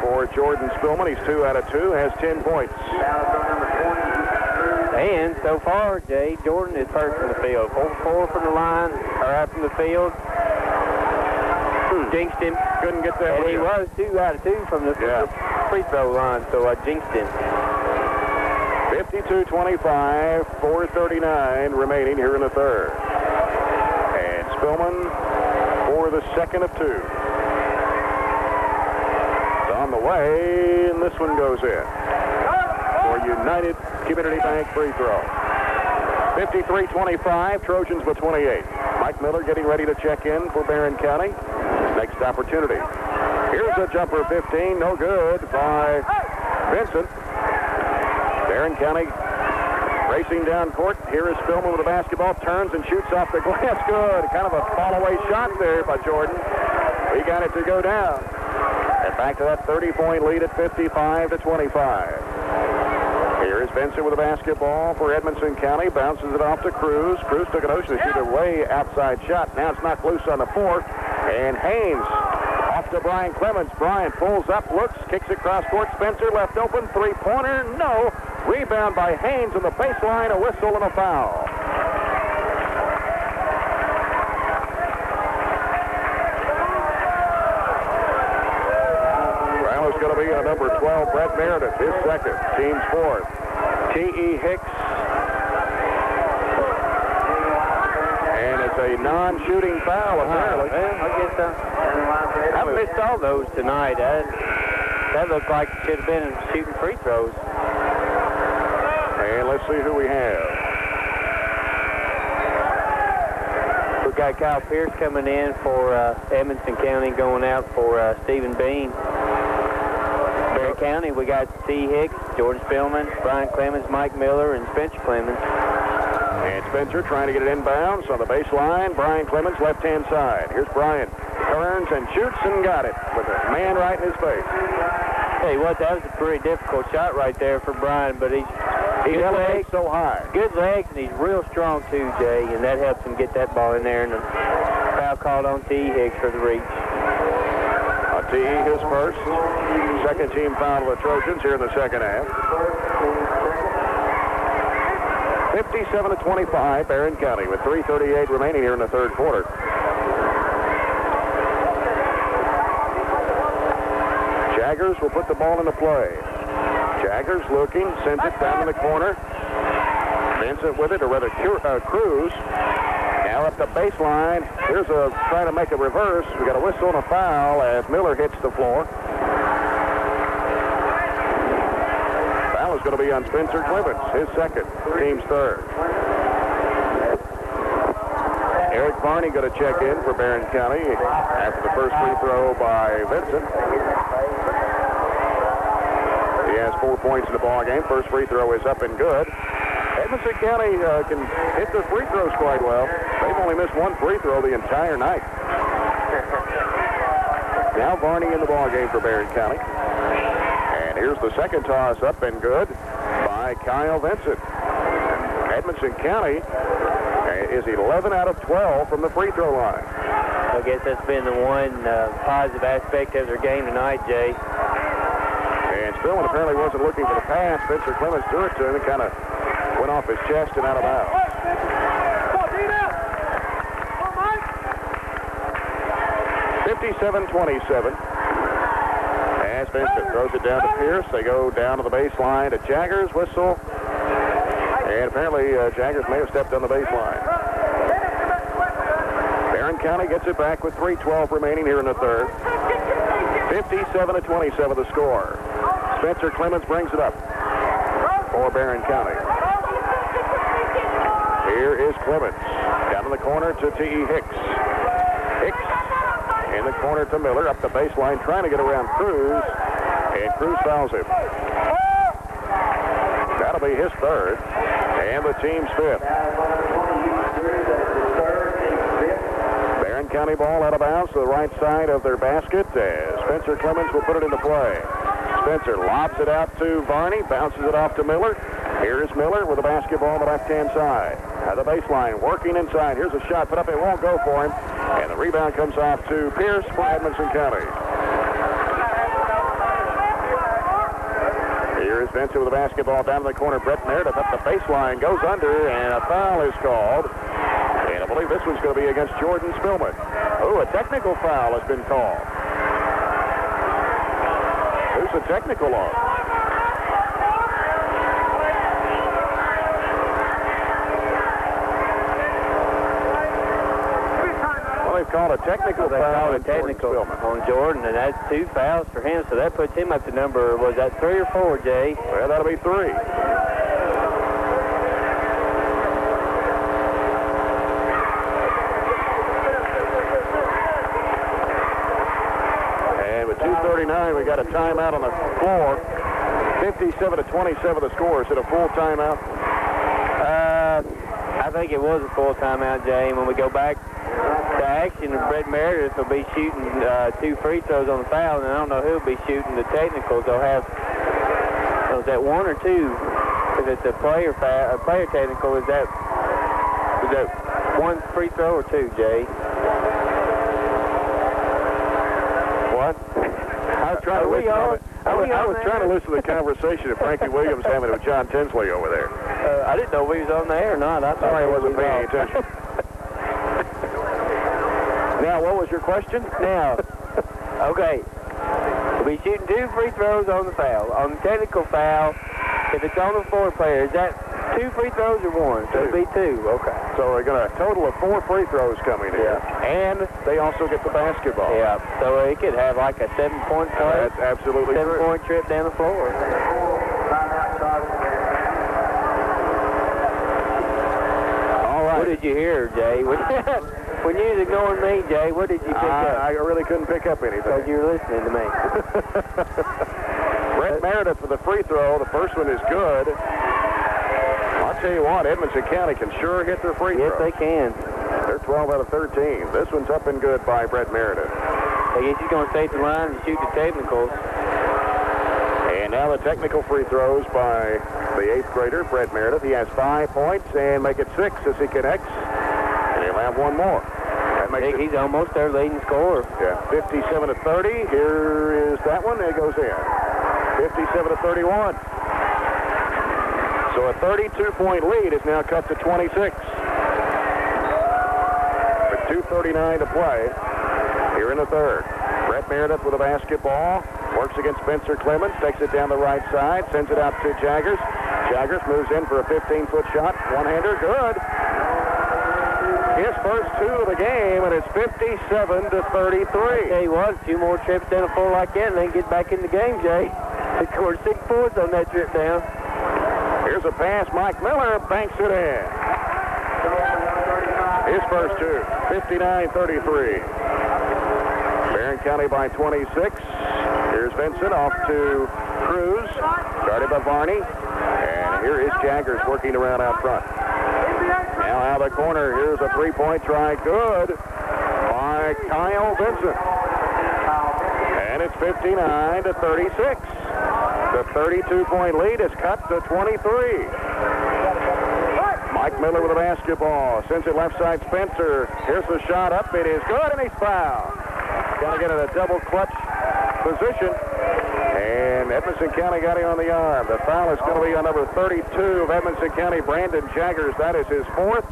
for Jordan Spillman. He's 2 out of 2, has 10 points. And so far, Jay, Jordan is first from the field. 4 from the line, or out from the field. Jinxed him. Couldn't get that. And he was 2 out of 2 from the free throw line, so I jinxed him. 52-25, 4:39 remaining here in the third. And Spillman for the second of 2. It's on the way, and this one goes in. For United Community Bank free throw. 53-25, Trojans with 28. Mike Miller getting ready to check in for Barren County. Next opportunity. Here's a jumper 15, no good by Vincent. Barren County racing down court. Here is Spillman with the basketball, turns and shoots off the glass. Good. Kind of a fall-away shot there by Jordan. He got it to go down. And back to that 30-point lead at 55-25. Here is Vincent with the basketball for Edmonson County. Bounces it off to Cruz. Cruz took a notion to shoot a way outside shot. Now it's knocked loose on the 4th. And Haynes off to Brian Clements. Brian pulls up, looks, kicks it across court. Spencer left open. 3-pointer. No. Rebound by Haynes on the baseline. A whistle and a foul. Well, it's going to be a number 12, Brett Meredith, his second, team's 4th. T.E. Hicks. And it's a non-shooting foul, apparently. I guess I missed all those tonight. That looked like it should have been shooting free throws. And let's see who we have. We got Kyle Pierce coming in for Edmonson County, going out for Stephen Bean. Barren County, we got T. Hicks, Jordan Spillman, Brian Clemens, Mike Miller, and Spencer Clemens. And Spencer trying to get it inbounds on the baseline. Brian Clemens, left-hand side. Here's Brian. Turns and shoots and got it with a man right in his face. Tell you what, that was a pretty difficult shot right there for Brian, but he's elevates so high. Good legs, and he's real strong too, Jay, and that helps him get that ball in there. And the foul called on T. Hicks for the reach. T. his first. Second team foul of the Trojans here in the second half. 57-25, Barren County with 3:38 remaining here in the third quarter. Jaggers will put the ball into play. Jaggers looking, sends it down in the corner. Vincent with it, or rather Cruz. Now up the baseline. Here's trying to make a reverse. We got a whistle and a foul as Miller hits the floor. Foul is going to be on Spencer Clemens, his second, team's third. Eric Varney going to check in for Barren County after the first free throw by Vincent. He has 4 points in the ball game. First free throw is up and good. Edmonson County can hit their free throws quite well. They've only missed 1 free throw the entire night. Now Varney in the ball game for Barren County. And here's the second toss up and good by Kyle Vincent. Edmonson County is 11 out of 12 from the free throw line. I guess that's been the one positive aspect of their game tonight, Jay. And Spillman apparently wasn't looking for the pass. Spencer Clemens threw it to him and kind of went off his chest and out of bounds. 57-27. As Vincent throws it down to Pierce. They go down to the baseline to Jaggers. Whistle. And apparently Jaggers may have stepped on the baseline. Barren County gets it back with 3:12 remaining here in the third. 57-27 the score. Spencer Clemens brings it up for Barren County. Here is Clemens. Down in the corner to T.E. Hicks. Hicks in the corner to Miller. Up the baseline trying to get around Cruz. And Cruz fouls him. That'll be his third. And the team's fifth. Barren County ball out of bounds to the right side of their basket as Spencer Clemens will put it into play. Spencer lobs it out to Varney, bounces it off to Miller. Here is Miller with the basketball on the left-hand side. At the baseline, working inside. Here's a shot put up. It won't go for him. And the rebound comes off to Pierce for Edmonson County. Here is Vincent with the basketball down in the corner. Brett Meredith up the baseline, goes under, and a foul is called. And I believe this one's going to be against Jordan Spillman. Oh, a technical foul has been called. Who's the technical on? Well, they've called a technical foul on Jordan, and that's 2 fouls for him, so that puts him up to number, was that 3 or 4, Jay? Well, that'll be 3. And with 2:39, we got a timeout on the floor. 57-27 the score. Is it a full timeout? I think it was a full timeout, Jay. When we go back to action, Brett Meredith will be shooting 2 free throws on the foul, and I don't know who will be shooting the technicals. They'll have, is that 1 or 2? If it's a player technical, is that 1 free throw or 2, Jay? What? I was trying to listen. I was trying to listen to the conversation that Frankie Williams having with John Tinsley over there. I didn't know if he was on the air or not. I thought I wasn't paying attention. Now, what was your question? Now, okay. We'll be shooting 2 free throws on the foul. On the technical foul, if it's on the floor player, is that 2 free throws or 1? So it'll be 2. Okay. So we're going to total of 4 free throws coming in. Yeah. And they also get the basketball. Yeah. So it could have like a 7-point play. That's absolutely 7-point trip down the floor. All right. What did you hear, Jay? When you was ignoring me, Jay, what did you pick up? I really couldn't pick up anything. Because you were listening to me. Brett Meredith for the free throw. The first one is good. I'll tell you what, Edmonson County can sure hit their free throw. Yes, they can. They're 12 out of 13. This one's up and good by Brett Meredith. I guess he's going to stay at the line and shoot the technicals. And now the technical free throws by the 8th grader, Brett Meredith. He has 5 points and make it 6 as he connects. And he'll have 1 more. That makes He's almost their leading scorer. Yeah, 57-30. Here is that one. It goes in. 57-31. So a 32-point lead is now cut to 26. With 2:39 to play here in the third. Brett Meredith with a basketball. Works against Spencer Clemens. Takes it down the right side. Sends it out to Jaggers. Jaggers moves in for a 15-foot shot. One-hander. Good. His first 2 of the game, and it's 57-33. I tell you what, a few more trips down the floor like that, and then get back in the game, Jay. They scored 6 points on that trip down. Here's a pass. Mike Miller banks it in. His first 2, 59-33. Barren County by 26. Here's Vincent off to Cruz. Guarded by Varney. And here is Jaggers working around out front. Now out of the corner, here's a 3-point try. Good by Kyle Vincent. And it's 59-36. The 32-point lead is cut to 23. Mike Miller with a basketball. Sends it left side, Spencer. Here's the shot up. It is good, and he's fouled. Got to get in a double clutch position. And Edmonson County got him on the arm. The foul is going to be on number 32 of Edmonson County, Brandon Jaggers. That is his fourth.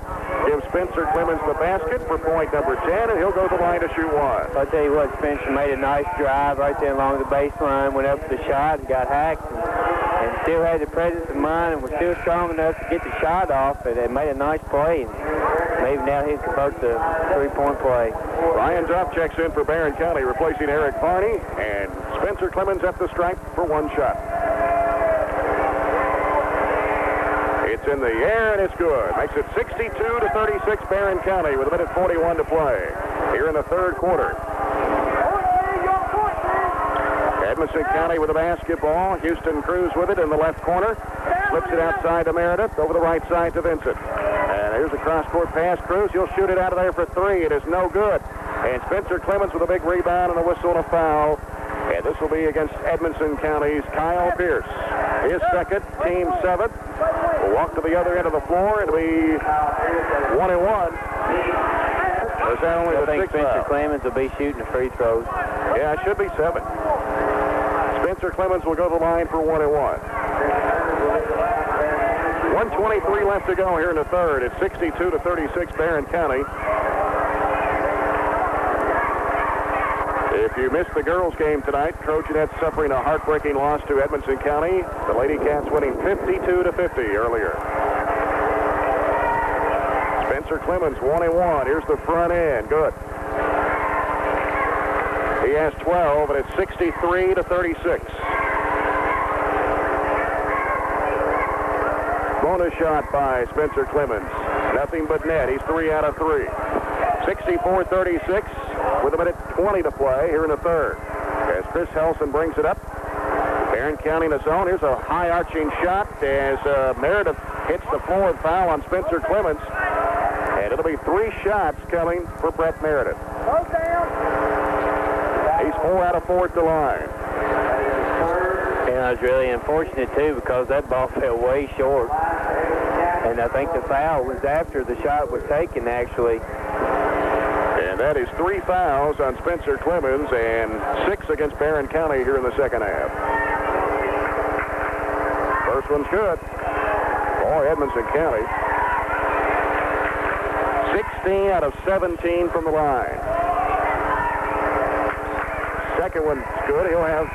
Gives Spencer Clemens the basket for point number 10, and he'll go to the line to shoot one. I'll tell you what, Spencer made a nice drive right there along the baseline, went up to the shot and got hacked, and still had the presence of mind and was still strong enough to get the shot off, and it made a nice play. And maybe now he can convert the three-point play. Ryan Duff checks in for Barren County, replacing Eric Varney, and Spencer Clemens at the stripe for one shot. It's in the air, and it's good. Makes it 62-36 Barren County with 1:41 to play here in the third quarter. Edmonson County with the basketball. Houston Cruz with it in the left corner. Flips it outside to Meredith, over the right side to Vincent. And here's a cross-court pass. Cruz, he'll shoot it out of there for three. It is no good. And Spencer Clemens with a big rebound and a whistle and a foul. And this will be against Edmonson County's Kyle Pierce. His second, team seventh. Will walk to the other end of the floor. It'll be 1-1. Is that only the sixth foul? Spencer Clemens will be shooting the free throws. Yeah, it should be 7. Spencer Clemens will go to the line for 1-1. 1:23 left to go here in the third. It's 62-36 Barren County. If you missed the girls' game tonight, Trojanettes suffering a heartbreaking loss to Edmonson County. The Lady Cats winning 52-50 earlier. Spencer Clemens, 1-1. Here's the front end. Good. He has 12, and it's 63-36. Bonus shot by Spencer Clemens. Nothing but net. He's 3 out of 3. 64-36 with 1:20 to play here in the third. As Chris Helson brings it up. Barren County in the zone. Here's a high arching shot as Meredith hits the forward foul on Spencer Clemens. And it'll be 3 shots coming for Brett Meredith. He's 4 out of 4 at the line. And I was really unfortunate, too, because that ball fell way short. And I think the foul was after the shot was taken, actually. And that is 3 fouls on Spencer Clemens and 6 against Barren County here in the second half. First one's good for Edmonson County. 16 out of 17 from the line. Second one's good. He'll have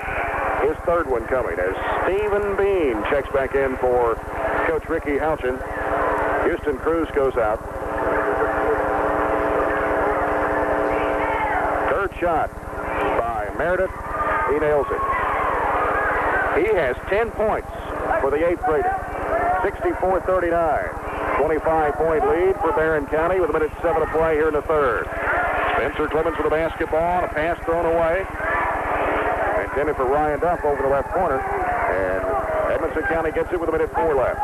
his third one coming as Stephen Bean checks back in for Coach Ricky Houchin. Houston Cruz goes out. Third shot by Meredith. He nails it. He has 10 points for the 8th grader. 64-39. 25-point lead for Barren County with 1:07 to play here in the third. Spencer Clemens with the basketball, a pass thrown away. Intended for Ryan Duff over the left corner. And Edmonson County gets it with 1:04 left.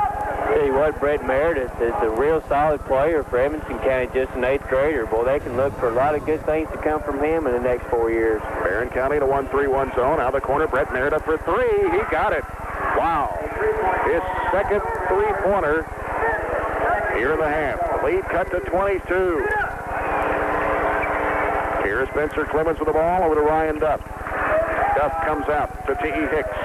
Tell you what, Brett Meredith is a real solid player for Edmonson County, just an 8th grader. Boy, they can look for a lot of good things to come from him in the next 4 years. Barren County in a 1-3-1 zone. Out of the corner, Brett Meredith for 3. He got it. Wow. His second three-pointer here in the half. The lead cut to 22. Here's Spencer Clemens with the ball over to Ryan Duff. Duff comes out to T.E. Hicks.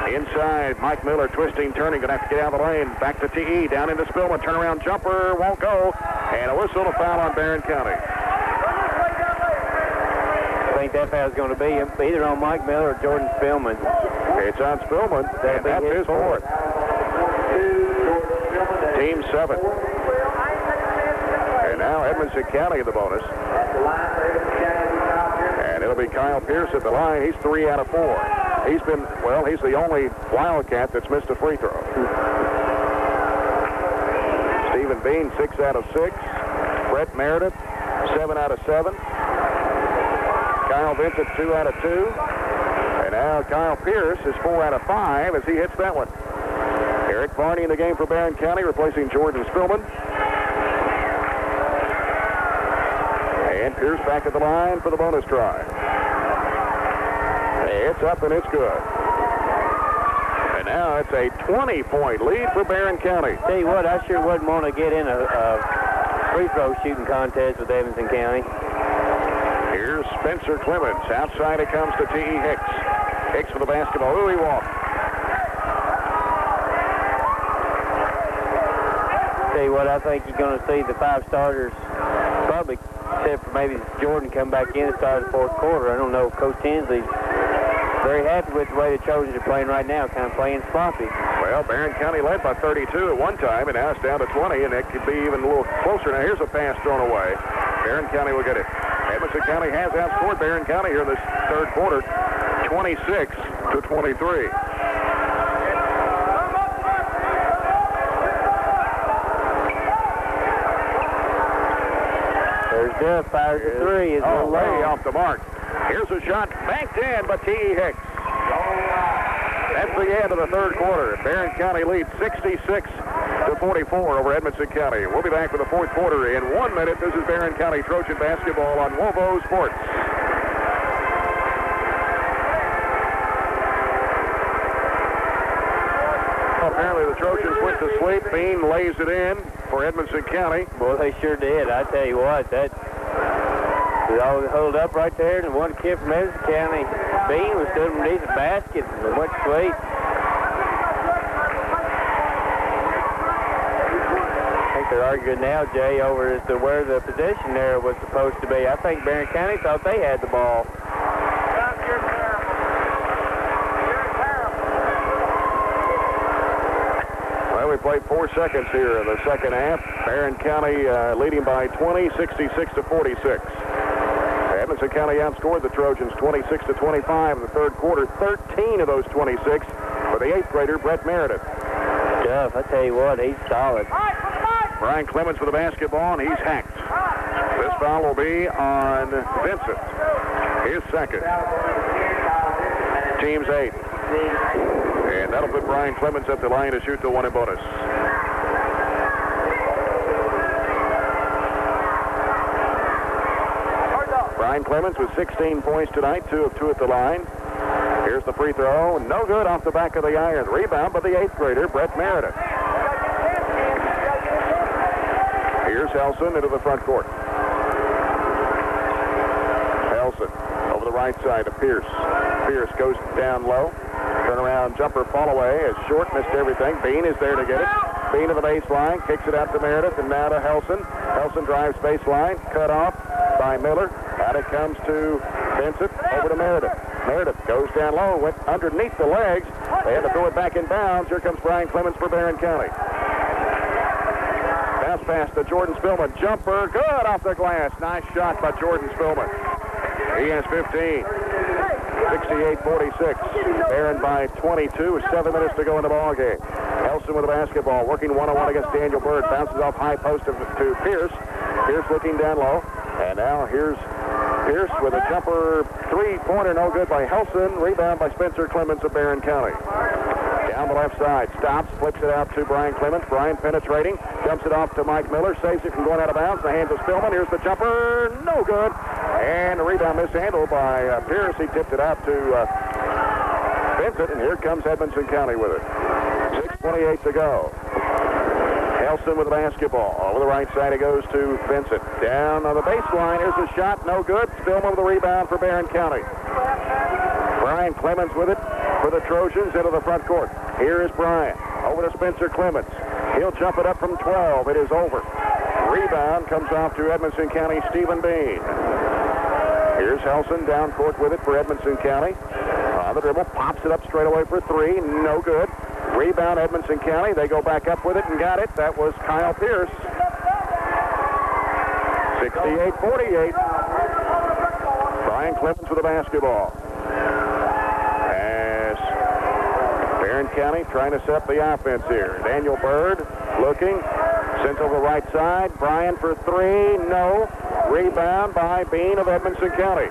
Inside, Mike Miller twisting, turning, going to have to get out of the lane. Back to T.E., down into Spillman. Turnaround jumper, won't go. And a whistle to foul on Barren County. I think that foul's going to be either on Mike Miller or Jordan Spillman. It's on Spillman, and that's his fourth. Team 7. And now Edmonson County in the bonus. And it'll be Kyle Pierce at the line. He's 3 out of 4. He's the only Wildcat that's missed a free throw. Stephen Bean, 6 out of 6. Brett Meredith, 7 out of 7. Kyle Vincent, 2 out of 2. And now Kyle Pierce is 4 out of 5 as he hits that one. Eric Varney in the game for Barren County, replacing Jordan Spillman. And Pierce back at the line for the bonus try. It's up and it's good. And now it's a 20-point lead for Barren County. Tell you what, I sure wouldn't want to get in a free throw shooting contest with Edmonson County. Here's Spencer Clemens. Outside it comes to T.E. Hicks. Hicks with the basketball. Ooh, he walked. Tell you what, I think you're going to see the 5 starters, probably, except for maybe Jordan come back in and start the 4th quarter. I don't know if Coach Tinsley's very happy with the way the Trojans are playing right now, kind of playing sloppy. Well, Barren County led by 32 at one time, and now it's down to 20, and it could be even a little closer. Now, here's a pass thrown away. Barren County will get it. Edmonson County has outscored Barren County here this 3rd quarter, 26-23. There's Jeff, fires a 3. Is way off the mark. Here's a shot banked in by T.E. Hicks. That's the end of the 3rd quarter. Barren County leads 66-44 over Edmonson County. We'll be back with the 4th quarter in 1 minute. This is Barren County Trojan basketball on Wovo Sports. Apparently the Trojans went to sleep. Bean lays it in for Edmonson County. Boy, they sure did. I tell you what, that was all hold up right there, and one kid from Edmonson County, Bean, was stood underneath the basket and went to sleep. I think they're arguing now, Jay, over as to where the position there was supposed to be. I think Barren County thought they had the ball. Well, we played 4 seconds here in the second half. Barren County leading by 20, 66-46. Edmonson County outscored the Trojans 26-25 in the 3rd quarter. 13 of those 26 for the 8th grader, Brett Meredith. Jeff, I tell you what, he's solid. Brian Clemens with the basketball, and he's hacked. This foul will be on Vincent. His 2nd. Team's 8th. And that'll put Brian Clemens at the line to shoot the 1 in bonus. Brian Clemens with 16 points tonight, 2 of 2 at the line. Here's the free throw. No good off the back of the iron. Rebound by the 8th grader, Brett Meredith. Here's Helson into the front court. Helson over the right side of Pierce. Pierce goes down low. Turnaround jumper fall away. Is short, missed everything. Bean is there to get it. Bean to the baseline, kicks it out to Meredith, and now to Helson. Helson drives baseline, cut off by Miller. Out it comes to Vincent, over to Meredith. Meredith goes down low, went underneath the legs. They had to throw it back in bounds. Here comes Brian Clemens for Barren County. Bounce pass to Jordan Spillman. Jumper, good off the glass. Nice shot by Jordan Spillman. He has 15. 68-46. Barren by 22 with 7 minutes to go in the ball game. Helson with the basketball, working one-on-one against Daniel Bird. Bounces off high post to Pierce. Pierce looking down low. And now here's Pierce with a jumper 3-pointer, no good by Helson. Rebound by Spencer Clemens of Barren County. Down the left side, stops, flips it out to Brian Clemens. Brian penetrating, dumps it off to Mike Miller, saves it from going out of bounds. The hands of Spillman. Here's the jumper, no good. And the rebound mishandled by Pierce. He tipped it out to Vincent, and here comes Edmonson County with it. 6:28 to go. Helson with the basketball. Over the right side, it goes to Vincent. Down on the baseline, here's the shot, no good. Spillman with the rebound for Barren County. Brian Clemens with it for the Trojans into the front court. Here is Brian. Over to Spencer Clemens. He'll jump it up from 12. It is over. Rebound comes off to Edmonson County, Stephen Bean. Here's Helson down court with it for Edmonson County. On the dribble, pops it up straight away for 3. No good. Rebound Edmonson County. They go back up with it and got it. That was Kyle Pierce. 68-48. Brian Clemens with the basketball. As Barren County trying to set up the offense here. Daniel Bird looking. Sent over the right side. Brian for 3. No. Rebound by Bean of Edmonson County.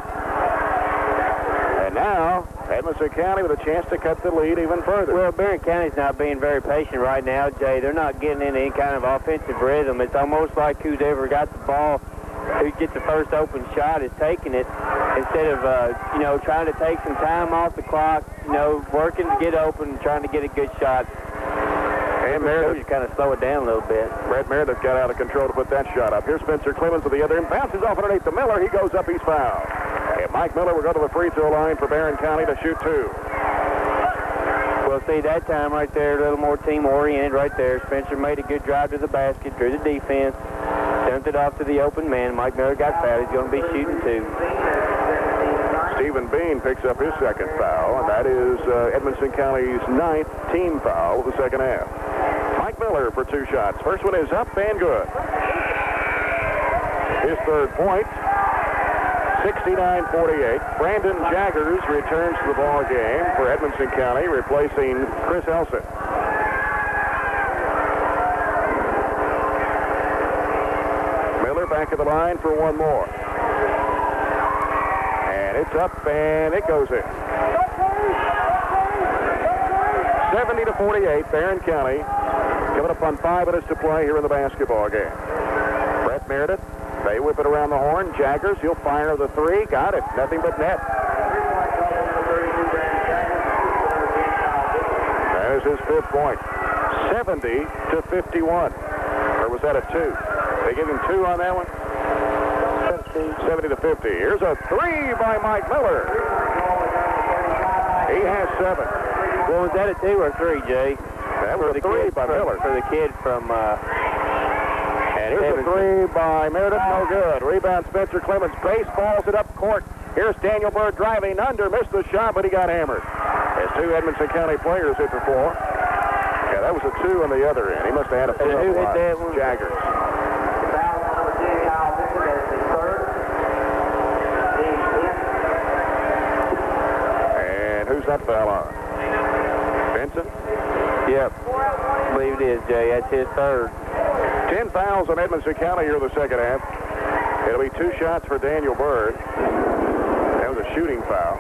And now, Edmonson County with a chance to cut the lead even further. Well, Barren County's not being very patient right now, Jay. They're not getting into any kind of offensive rhythm. It's almost like who's ever got the ball, who gets the first open shot is taking it instead of, trying to take some time off the clock, working to get open and trying to get a good shot. And Meredith just kind of slow it down a little bit. Brett Meredith got out of control to put that shot up. Here's Spencer Clemens with the other end. Bounces off underneath the Miller. He goes up. He's fouled. And Mike Miller will go to the free throw line for Barren County to shoot 2. Well, see, that time right there, a little more team-oriented right there. Spencer made a good drive to the basket, drew the defense, dumped it off to the open man. Mike Miller got fouled. He's going to be shooting 2. Stephen Bean picks up his second foul, and that is Edmonson County's 9th team foul of the second half. Mike Miller for 2 shots. First one is up and good. His third point, 69-48. Brandon Jaggers returns to the ball game for Edmonson County, replacing Chris Elson. Miller back at the line for one more. And it's up and it goes in. 70-48, Barren County coming up on 5 minutes to play here in the basketball game. Brett Meredith, they whip it around the horn. Jaggers, he'll fire the 3. Got it. Nothing but net. There's his 5th point. 70-51. Or was that a 2? They give him 2 on that one? 70-50. Here's a 3 by Mike Miller. He has 7. Well, was that a 2 or 3, Jay? That was a 3 by Miller. For the kid from... and here's a 3 by Meredith. No good. Rebound Spencer Clemens. Baseballs it up court. Here's Daniel Bird driving under. Missed the shot, but he got hammered. As 2 Edmonson County players hit the floor. Yeah, that was a 2 on the other end. He must have had a foot. Who hit that one? Jaggers. And who's that foul on? Benson? Yep. I believe it is, Jay. That's his 3rd. 10 fouls on Edmonson County here in the second half. It'll be 2 shots for Daniel Bird. That was a shooting foul.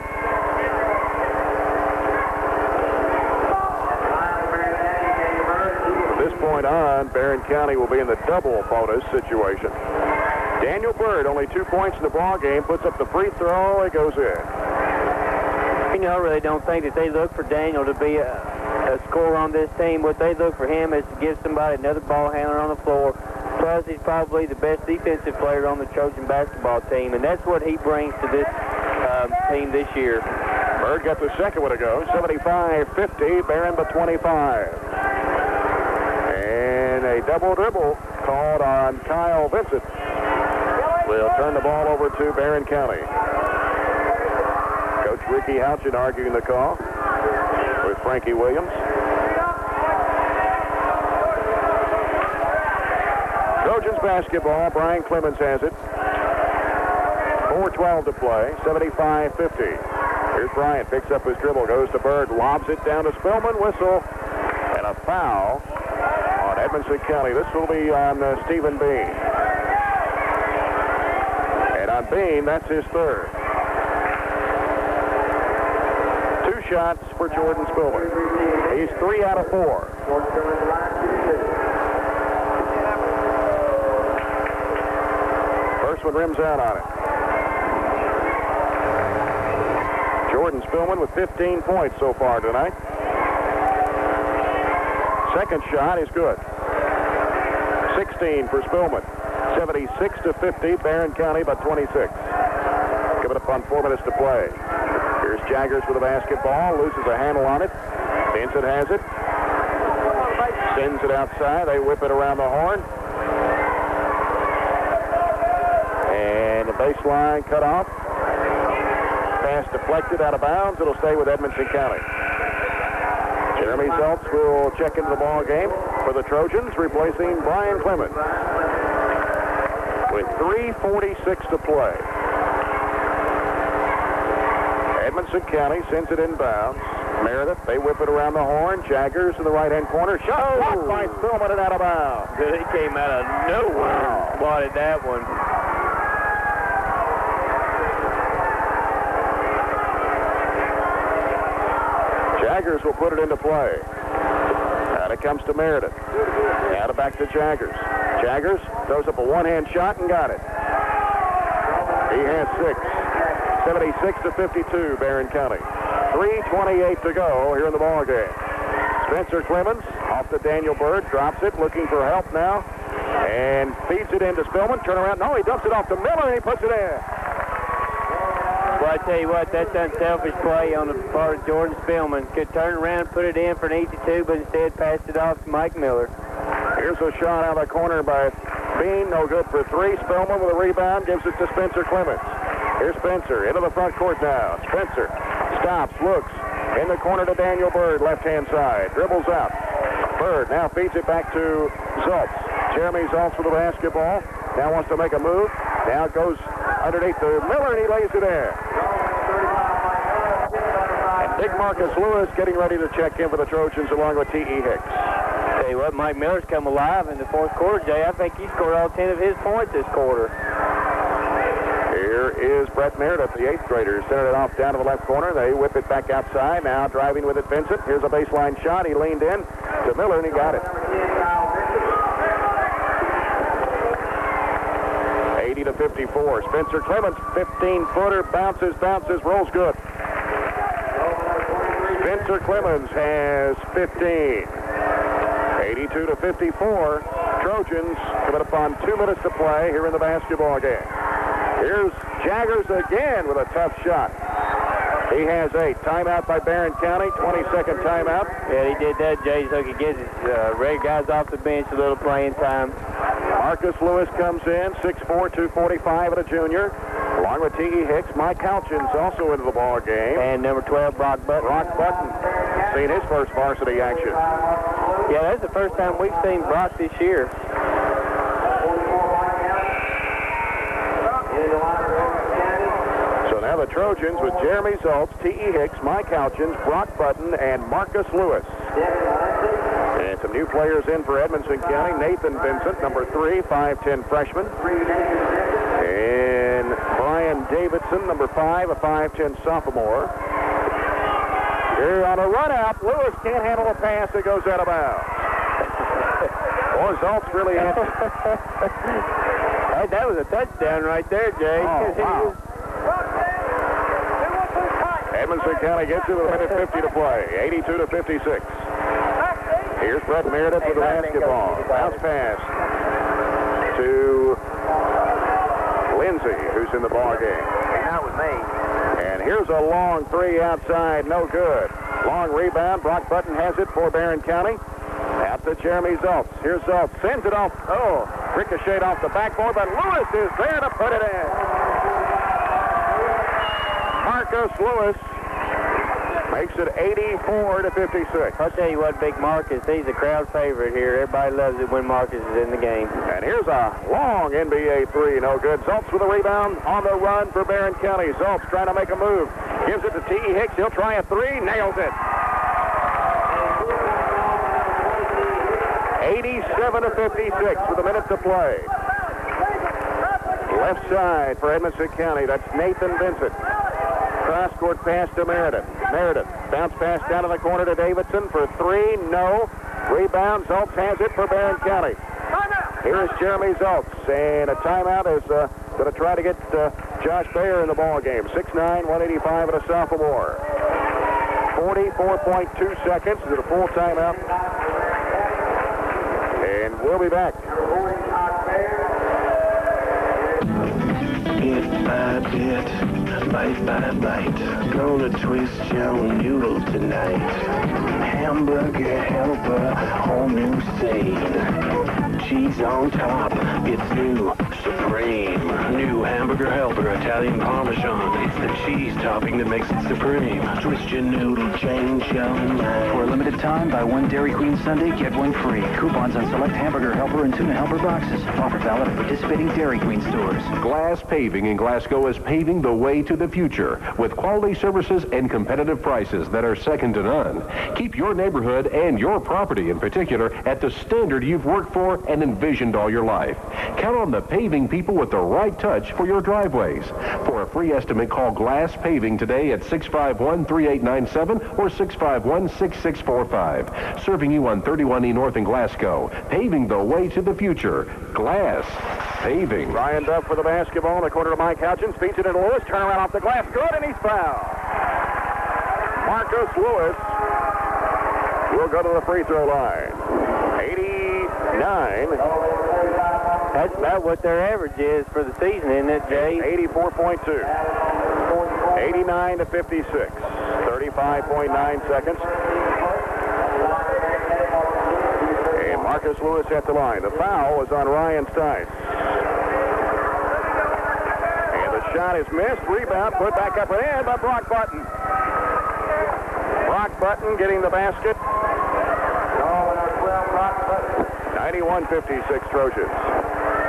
From this point on, Barren County will be in the double bonus situation. Daniel Bird, only 2 points in the ball game, puts up the free throw. It goes in. You know, I really don't think that they look for Daniel to be a scorer on this team. What they look for him is to give somebody another ball handler on the floor. Plus, he's probably the best defensive player on the Trojan basketball team, and that's what he brings to this team this year. Bird got the second one to go. 75-50, Barren by 25. And a double dribble called on Kyle Vincent. We'll turn the ball over to Barren County. Coach Ricky Houchin arguing the call with Frankie Williams. Trojans basketball. Brian Clemens has it. 4:12 to play. 75-50. Here's Bryant. Picks up his dribble. Goes to Bird. Lobs it down to Spillman. Whistle. And a foul on Edmonson County. This will be on Stephen Bean. And on Bean, that's his 3rd. 2 shots for Jordan Spillman. He's 3 out of 4. First one rims out on it. Jordan Spillman with 15 points so far tonight. Second shot is good. 16 for Spillman. 76-50, Barren County by 26. Coming up on 4 minutes to play. Here's Jaggers with the basketball, loses a handle on it. Vincent has it. Sends it outside. They whip it around the horn. And the baseline cut off. Pass deflected out of bounds. It'll stay with Edmonson County. Jeremy Zeltz will check into the ball game for the Trojans, replacing Brian Clemens. With 3:46 to play. Edmonson County sends it inbounds. Meredith, they whip it around the horn. Jaggers in the right-hand corner. Shot blocked by Spillman and out of bounds. He came out of nowhere. Spotted that one. Jaggers will put it into play. Out it comes to Meredith. Out it back to Jaggers. Jaggers throws up a one-hand shot and got it. He has 6. 76-52, Barren County. 3:28 to go here in the ball game. Spencer Clemens off to Daniel Bird, drops it, looking for help now, and feeds it into Spillman. Turn around. No, he dumps it off to Miller, and he puts it in. Well, I tell you what, that's unselfish play on the part of Jordan Spillman. Could turn around and put it in for an easy two, but instead passed it off to Mike Miller. Here's a shot out of the corner by Bean. No good for three. Spillman with a rebound gives it to Spencer Clemens. Here's Spencer into the front court now. Spencer stops, looks. In the corner to Daniel Bird, left-hand side. Dribbles out. Bird now feeds it back to Zultz. Jeremy Zultz with the basketball. Now wants to make a move. Now goes underneath to Miller, and he lays it in. And big Marcus Lewis getting ready to check in for the Trojans along with T.E. Hicks. Tell you what, Mike Miller's come alive in the fourth quarter, Jay. I think he scored all 10 of his points this quarter. Here is Brett Meredith, the 8th grader, centered it off down to the left corner. They whip it back outside. Now driving with it, Vincent. Here's a baseline shot. He leaned in to Miller, and he got it. 80-54. Spencer Clemens, 15-footer, bounces, rolls good. Spencer Clemens has 15. 82-54. Trojans coming up on 2 minutes to play here in the basketball game. Here's Jaggers again with a tough shot. He has 8. Timeout by Barren County. 22nd timeout. Yeah, he did that, Jay, so he could get his regular guys off the bench a little playing time. Marcus Lewis comes in, 6'4", 245 at a junior. Along with T.E. Hicks, Mike Halchin's also into the ball game. And number 12, Brock Button. Brock Button seen his first varsity action. Yeah, that's the first time we've seen Brock this year. So now the Trojans with Jeremy Zultz, T.E. Hicks, Mike Halchins, Brock Button, and Marcus Lewis. And some new players in for Edmonson County. Nathan Vincent, number 3, 5'10" freshman. And Brian Davidson, number 5, a 5'10" sophomore. Here on a run out, Lewis can't handle a pass that goes out of bounds. Boy, Zultz really had Hey, that was a touchdown right there, Jay. Oh, wow. Edmonson County gets it with a minute 50 to play. 82-56. Here's Brett Meredith with the basketball. Bounce pass to Lindsay, who's in the ball game. Not with me. And here's a long 3 outside, no good. Long rebound. Brock Button has it for Barren County. Out to Jeremy Zultz. Here's Zultz. Sends it off. Oh, ricocheted off the backboard, but Lewis is there to put it in. Marcus Lewis makes it 84-56. I'll tell you what, Big Marcus, he's a crowd favorite here. Everybody loves it when Marcus is in the game. And here's a long NBA 3, no good. Zultz with a rebound on the run for Barren County. Zultz trying to make a move. Gives it to T.E. Hicks. He'll try a 3, nails it. 87-56 with a minute to play. Left side for Edmonson County. That's Nathan Vincent. Cross-court pass to Meredith. Meredith. Bounce pass down to the corner to Davidson for 3. No. Rebound. Zultz has it for Barren County. Here is Jeremy Zultz. And a timeout is going to try to get Josh Bayer in the ball game. 6'9", 185 and a sophomore. 44.2 seconds. Is it a full timeout? And we'll be back. Bit by bit, bite by bite, gonna twist your noodle tonight. Hamburger helper, whole new scene. Cheese on top, it's new, supreme. New hamburger helper, Italian Parmesan. It's the cheese topping that makes it supreme. Twist your noodle, change your mind. For a limited time, buy 1 Dairy Queen Sundae, get 1 free. Coupons on select hamburger helper and tuna helper boxes. Offer valid at participating Dairy Queen stores. Glass Paving in Glasgow is paving the way to the future with quality services and competitive prices that are second to none. Keep your neighborhood and your property in particular at the standard you've worked for and envisioned all your life. Count on the paving people with the right touch for your driveways. For a free estimate, call Glass Paving today at 651-3897 or 651-6645. Serving you on 31E North in Glasgow. Paving the way to the future. Glass Paving. Ryan Duff for the basketball in the corner to Mike Hutchins. Feeds it into Lewis. Turnaround off the glass. Good, and he's fouled. Marcus Lewis will go to the free throw line. 89. That's about what their average is for the season, isn't it, Jay? 84.2. 89-56. 35.9 seconds. And Marcus Lewis at the line. The foul was on Ryan Stice. And the shot is missed. Rebound put back up and in by Brock Button. Brock Button getting the basket. 91-56 Trojans.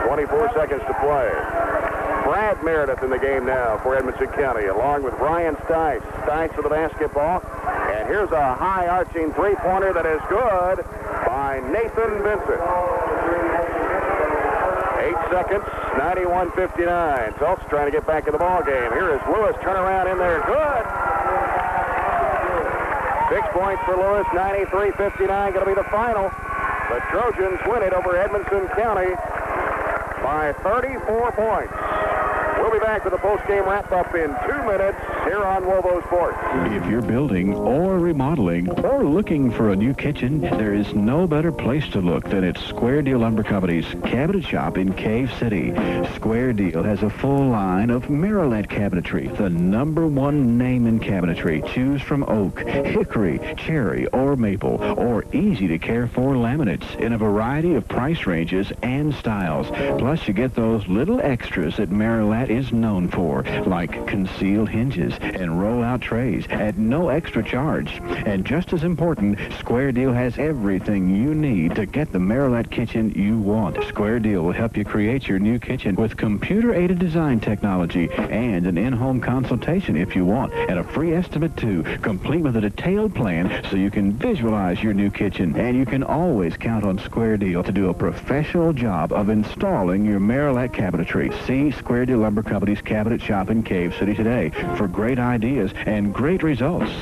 24 seconds to play. Brad Meredith in the game now for Edmonson County, along with Ryan Stice. Stice with the basketball. And here's a high-arching three-pointer that is good by Nathan Vincent. 8 seconds, 91-59. Phelps trying to get back in the ball game. Here is Lewis, turnaround in there, good. 6 points for Lewis, 93-59, going to be the final. The Trojans win it over Edmonson County by 34 points. We'll be back with a post-game wrap-up in 2 minutes here on Wovo Sports. If you're building or remodeling or looking for a new kitchen, there is no better place to look than at Square Deal Lumber Company's cabinet shop in Cave City. Square Deal has a full line of Maryland cabinetry, the #1 name in cabinetry. Choose from oak, hickory, cherry, or maple, or easy-to-care-for laminates in a variety of price ranges and styles. Plus, you get those little extras that Maryland is known for, like concealed hinges and roll-out trays at no extra charge. And just as important, Square Deal has everything you need to get the Maryland kitchen you want. Square Deal will help you create your new kitchen with computer-aided design technology and an in-home consultation if you want, and a free estimate too, complete with a detailed plan so you can visualize your new kitchen. And you can always count on Square Deal to do a professional job of installing your Maryland cabinetry. See Square Deal Lumber Company's cabinet shop in Cave City today for great ideas and great results.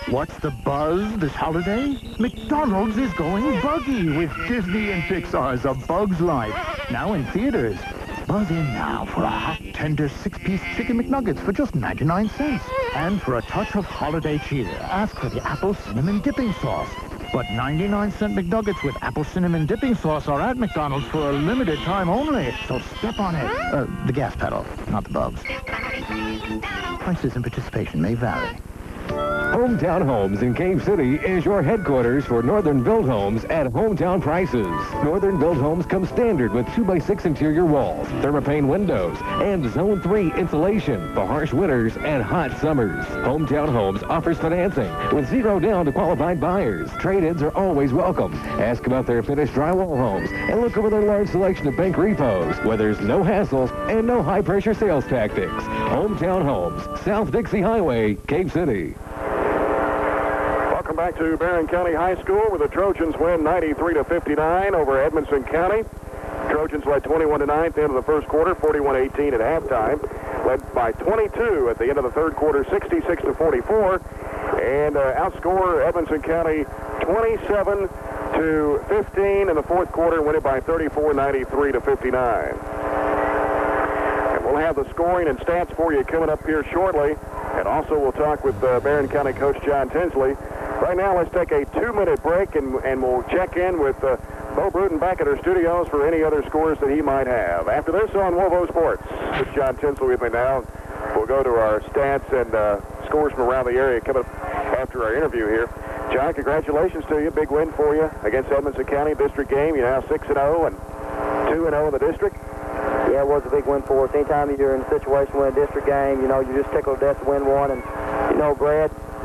What's the buzz this holiday? McDonald's is going buggy with Disney and Pixar's A Bug's Life, now in theaters. Buzz in now for a hot, tender 6-piece chicken McNuggets for just 99 cents. And for a touch of holiday cheer, ask for the apple cinnamon dipping sauce. But 99-cent McNuggets with apple cinnamon dipping sauce are at McDonald's for a limited time only. So step on it. The gas pedal, not the bugs. Prices and participation may vary. Hometown Homes in Cave City is your headquarters for Northern Build Homes at hometown prices. Northern Build Homes come standard with 2x6 interior walls, thermopane windows, and Zone 3 insulation for harsh winters and hot summers. Hometown Homes offers financing with 0 down to qualified buyers. Trade-ins are always welcome. Ask about their finished drywall homes and look over their large selection of bank repos where there's no hassles and no high-pressure sales tactics. Hometown Homes, South Dixie Highway, Cave City. Welcome back to Barren County High School, where the Trojans win 93-59 over Edmonson County. Trojans led 21-9 at the end of the first quarter, 41-18 at halftime. Led by 22 at the end of the third quarter, 66-44, and outscore Edmonson County 27-15 in the fourth quarter, win it by 34, 93-59. And we'll have the scoring and stats for you coming up here shortly. And also we'll talk with Barren County coach John Tinsley. Right now, let's take a 2-minute break, and we'll check in with Bo Bruton back at our studios for any other scores that he might have. After this on Wovo Sports, with John Tinsley with me now. We'll go to our stats and scores from around the area coming up after our interview here. John, congratulations to you. Big win for you against Edmonson County district game. You're now 6-0 and 2-0 in the district. Yeah, it was a big win for us. Anytime you're in a situation with a district game, you know, you just tickled to death to win one. And, you know,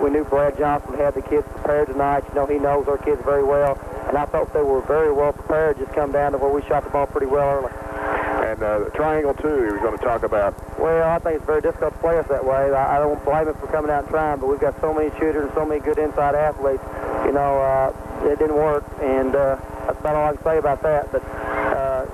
we knew Brad Johnson had the kids prepared tonight. You know, he knows our kids very well. And I thought they were very well prepared. Just come down to where we shot the ball pretty well early. And the triangle, too, he was going to talk about. Well, I think it's very difficult to play us that way. I don't blame him for coming out and trying, but we've got so many shooters and so many good inside athletes. You know, it didn't work, and that's about all I can say about that. But,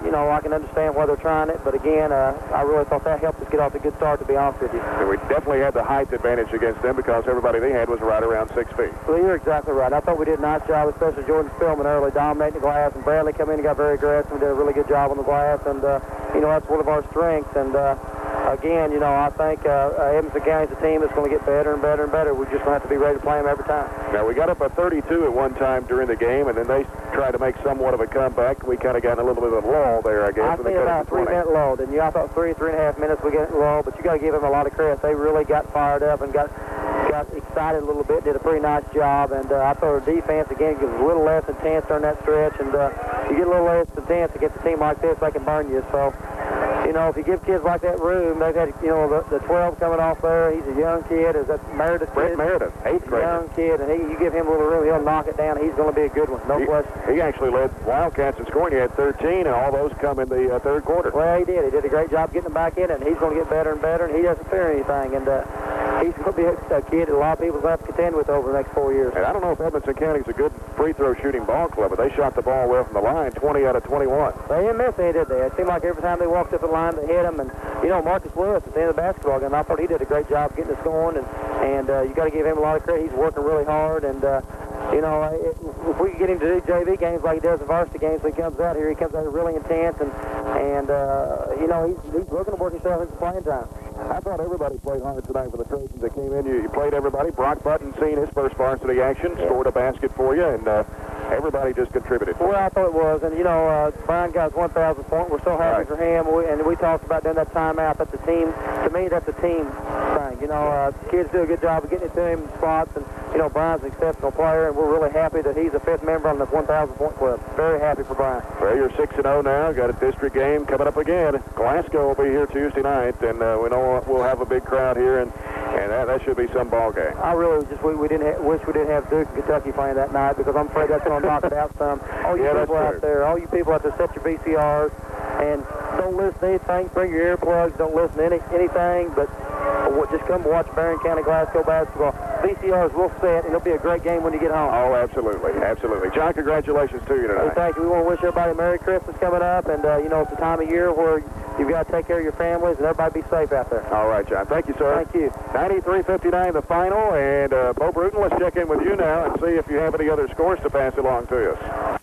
you know, I can understand why they're trying it. But, again, I really thought that helped us get off a good start, to be honest with you. And we definitely had the height advantage against them because everybody they had was right around 6 feet. Well, you're exactly right. I thought we did a nice job, especially Jordan Spillman early, dominating the glass. And Bradley come in and got very aggressive and did a really good job on the glass. And, you know, that's one of our strengths. And again, you know, I think Edmonson County's a team that's going to get better and better and better. We're just going to have to be ready to play them every time. Now, we got up by 32 at one time during the game, and then they tried to make somewhat of a comeback. We kind of got in a little bit of a lull there, I guess. I think about a 3-minute lull, didn't you? I thought 3.5 minutes we get lull, but you got to give them a lot of credit. They really got fired up and got excited a little bit, did a pretty nice job, and I thought our defense, again, was a little less intense during that stretch, and you get a little less intense against a team like this, they can burn you. So, you know, if you give kids like that room, they've had, you know, the 12 coming off there. He's a young kid. Is that Meredith? Brett Meredith, 8th grader. Young kid, and you give him a little room, he'll knock it down. He's going to be a good one, no question. He actually led Wildcats in scoring. He had 13, and all those come in the third quarter. Well, he did. He did a great job getting them back in it, and he's going to get better and better, and he doesn't fear anything. And he's going to be a kid that a lot of people will have to contend with over the next 4 years. And I don't know if Edmonson County's a good free throw shooting ball club, but they shot the ball well from the line, 20 out of 21. They didn't miss any, did they? It seemed like every time they walked up the line, they hit them. And, you know, Marcus Lewis at the end of the basketball game, I thought he did a great job getting us going. And you got to give him a lot of credit. He's working really hard. And, you know, if we can get him to do JV games like he does the varsity games, when he comes out here, he comes out here really intense. And you know, he's looking to work himself into playing time. I thought everybody played hard tonight for the Trojans that came in. You played everybody. Brock Button seen his first varsity action, scored a basket for you, and everybody just contributed. Well, I thought it was. And, you know, Brian got his 1,000th point. We're so happy for him. And we talked about doing that timeout. That's a team. To me, that's a team thing. You know, kids do a good job of getting it to him in spots. And, you know, Brian's an exceptional player, and we're really happy that he's a 5th member on the 1,000-point club. Very happy for Brian. Well, you're 6-0 now. Got a district game coming up again. Glasgow will be here Tuesday night, and we know we'll have a big crowd here, and that should be some ball game. I really just wish we didn't have Duke and Kentucky playing that night, because I'm afraid that's going to knock it out some. All you people out there, set your VCRs and don't listen to anything. Bring your earplugs. Don't listen to anything, but just come watch Barren County Glasgow basketball. VCRs will set, and it'll be a great game when you get home. Oh, absolutely, absolutely. John, congratulations to you tonight. Hey, thank you. We want to wish everybody a Merry Christmas coming up, and you know, it's a time of year where you've got to take care of your families, and everybody be safe out there. All right, John. Thank you, sir. Thank you. 93-59 the final, and Bo Bruton, let's check in with you now and see if you have any other scores to pass along to us.